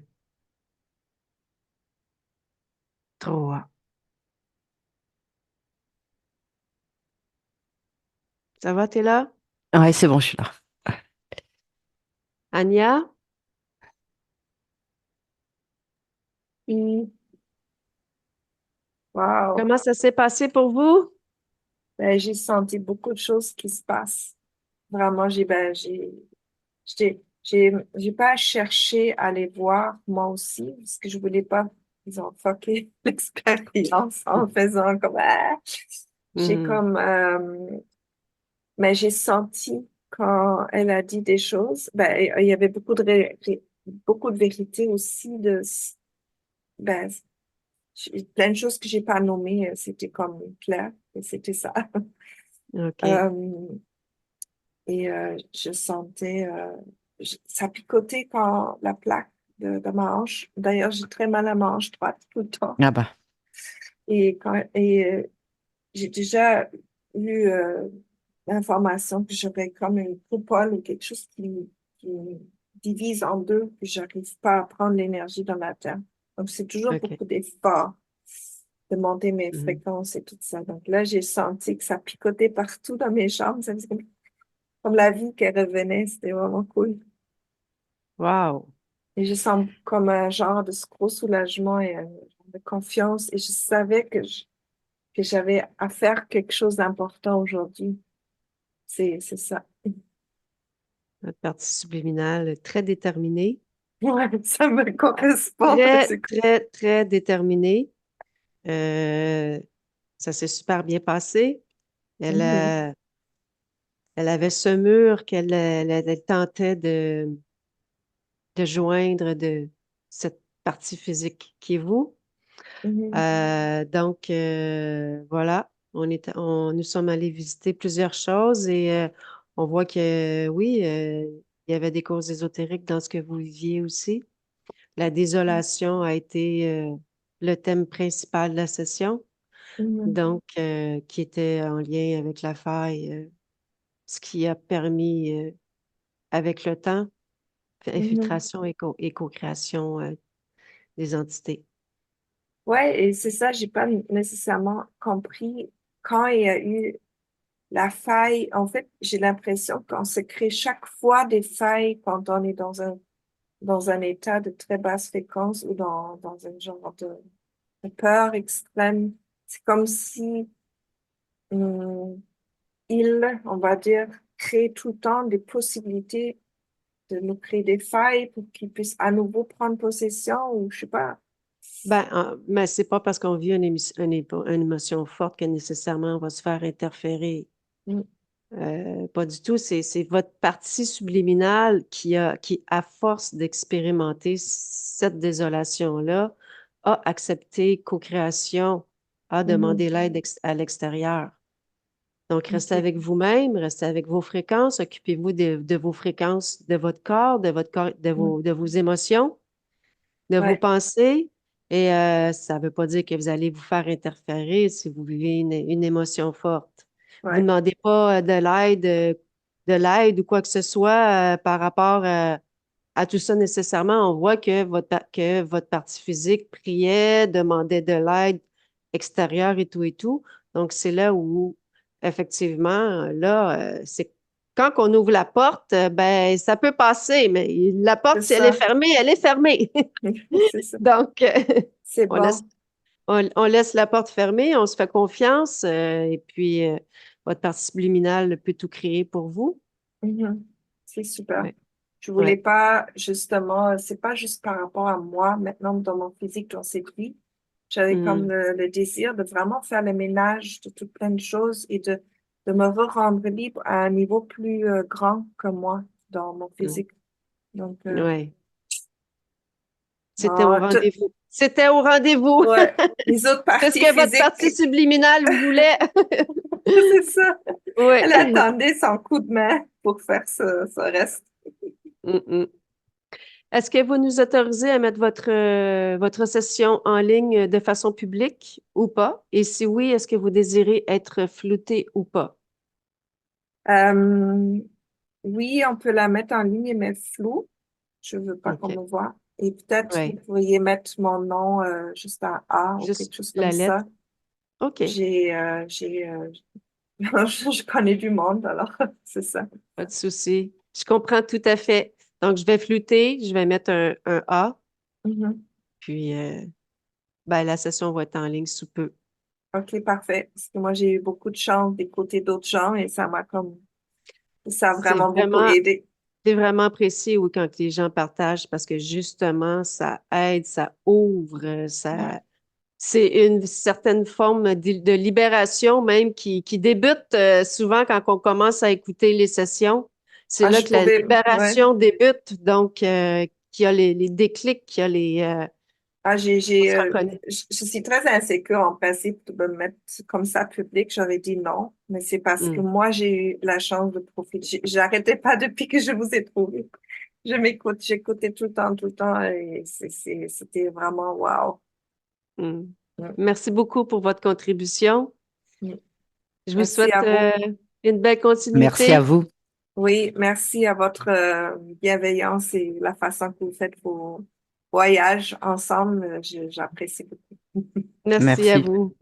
3. Ça va, t'es là? Ouais, c'est bon, je suis là. Anya? Oui, wow. Comment ça s'est passé pour vous? Ben, j'ai senti beaucoup de choses qui se passent. Vraiment, j'ai pas cherché à les voir moi aussi, parce que je voulais pas, ils ont fucké l'expérience en faisant comme, ah. J'ai Mhm, comme, mais j'ai senti quand elle a dit des choses, ben, il y avait beaucoup de vérité aussi ben, plein de choses que j'ai pas nommées, c'était comme clair, et c'était ça. OK. Euh, et je sentais, ça picotait quand la plaque de ma hanche. D'ailleurs, j'ai très mal à ma hanche droite tout le temps. Ah bah. Et j'ai déjà eu l'information que j'aurais comme une coupole ou quelque chose qui divise en deux, que j'arrive pas à prendre l'énergie dans la terre. Donc, c'est toujours OK. beaucoup d'efforts de monter mes Mhm. fréquences et tout ça. Donc là, j'ai senti que ça picotait partout dans mes jambes. Ça faisait comme la vie qui revenait. C'était vraiment cool. Wow. Et je sens comme un genre de gros soulagement et un genre de confiance. Et je savais que j'avais à faire quelque chose d'important aujourd'hui. C'est ça. Votre partie subliminale très déterminée. Ouais, ça me correspond. Très, C'est cool. très, très déterminée. Ça s'est super bien passé. Elle, Mhm, a- elle avait ce mur qu'elle tentait de joindre de cette partie physique qui est vous. mhm, Voilà, nous sommes allés visiter plusieurs choses et on voit que oui, il y avait des causes ésotériques dans ce que vous viviez aussi. La désolation a été le thème principal de la session, mhm, donc qui était en lien avec la faille, ce qui a permis, avec le temps, mhm. infiltration et co-création des entités. Ouais, et c'est ça, j'ai pas nécessairement compris quand il y a eu la faille. En fait, j'ai l'impression qu'on se crée chaque fois des failles quand on est dans un état de très basse fréquence ou dans un genre de peur extrême. C'est comme si hum, on va dire, crée tout le temps des possibilités de nous créer des failles pour qu'ils puissent à nouveau prendre possession ou je sais pas. Mais c'est pas parce qu'on vit une émotion forte que nécessairement on va se faire interférer. Mm, Pas du tout. C'est votre partie subliminale qui, à force d'expérimenter cette désolation-là, a accepté co-création, a mhm, demandé l'aide à l'extérieur. Donc, restez ok, avec vous-même, restez avec vos fréquences, occupez-vous de vos fréquences, de votre corps, mm, de vos émotions, de vos ouais, pensées. Et ça ne veut pas dire que vous allez vous faire interférer si vous vivez une émotion forte. Vous ne ouais, demandez pas de l'aide ou quoi que ce soit par rapport à tout ça nécessairement. On voit que votre partie physique priait, demandait de l'aide extérieure et tout et tout. Donc, c'est là où, effectivement, là, c'est quand on ouvre la porte, ben, ça peut passer, mais la c'est porte, si elle est ça, fermée, elle est fermée. c'est ça, Donc, c'est on laisse, bon. on laisse la porte fermée, on se fait confiance, et puis votre partie subliminale peut tout créer pour vous. Mhm. C'est super. Ouais, Je voulais ouais. pas, justement, c'est pas juste par rapport à moi, maintenant dans mon physique, dans cette vie. J'avais comme Hmm, le désir de vraiment faire le ménage de tout plein de choses et de me rendre libre à un niveau plus grand que moi dans mon hmm, physique. Donc, ouais. C'était au bon, rendez-vous. C'était au rendez-vous. ouais, les autres C'est ce parties que votre physiques, partie subliminale voulait. c'est ça. Oui. Elle attendait son coup de main pour faire ce reste. Mm, mm. Est-ce que vous nous autorisez à mettre votre session en ligne de façon publique ou pas? Et si oui, est-ce que vous désirez être flouté ou pas? Euh, oui, on peut la mettre en ligne, mais floue. Je veux pas qu'on OK. me voit. Et peut-être vous Oui. pourriez mettre mon nom juste un A ou Juste quelque chose comme la lettre. ça. OK. Je connais du monde, alors c'est ça. Pas de souci. Je comprends tout à fait. Donc, je vais flouter, je vais mettre un A, Mhm. puis ben, la session va être en ligne sous peu. OK, parfait. Parce que moi, j'ai eu beaucoup de chance d'écouter d'autres gens et ça a C'est vraiment beaucoup vraiment, aidé. c'est vraiment apprécié oui, quand les gens partagent parce que justement, ça aide, ça ouvre, Ouais. c'est une certaine forme de libération même qui débute souvent quand on commence à écouter les sessions. C'est Ah, là je que la pouvais, ouais. libération débute, donc qu'il y a les déclics, qu'il y a Ah, on se reconnaît. je suis très insécure en principe de me mettre comme ça public. J'aurais dit non, mais c'est parce que Hmm, moi, j'ai eu la chance de profiter. J'arrêtais pas depuis que je vous ai trouvé. Je m'écoute, j'écoutais tout le temps et c'était vraiment wow. hmm. Mm, Merci beaucoup pour votre contribution. mm. Je vous Merci souhaite à vous. une belle Merci à continuité. vous. Oui, merci à votre bienveillance et la façon que vous faites vos voyages ensemble. J'apprécie beaucoup. Merci à Merci. vous.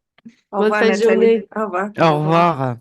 Au Bonne revoir, fin de Nathalie. journée. Au revoir. Au revoir.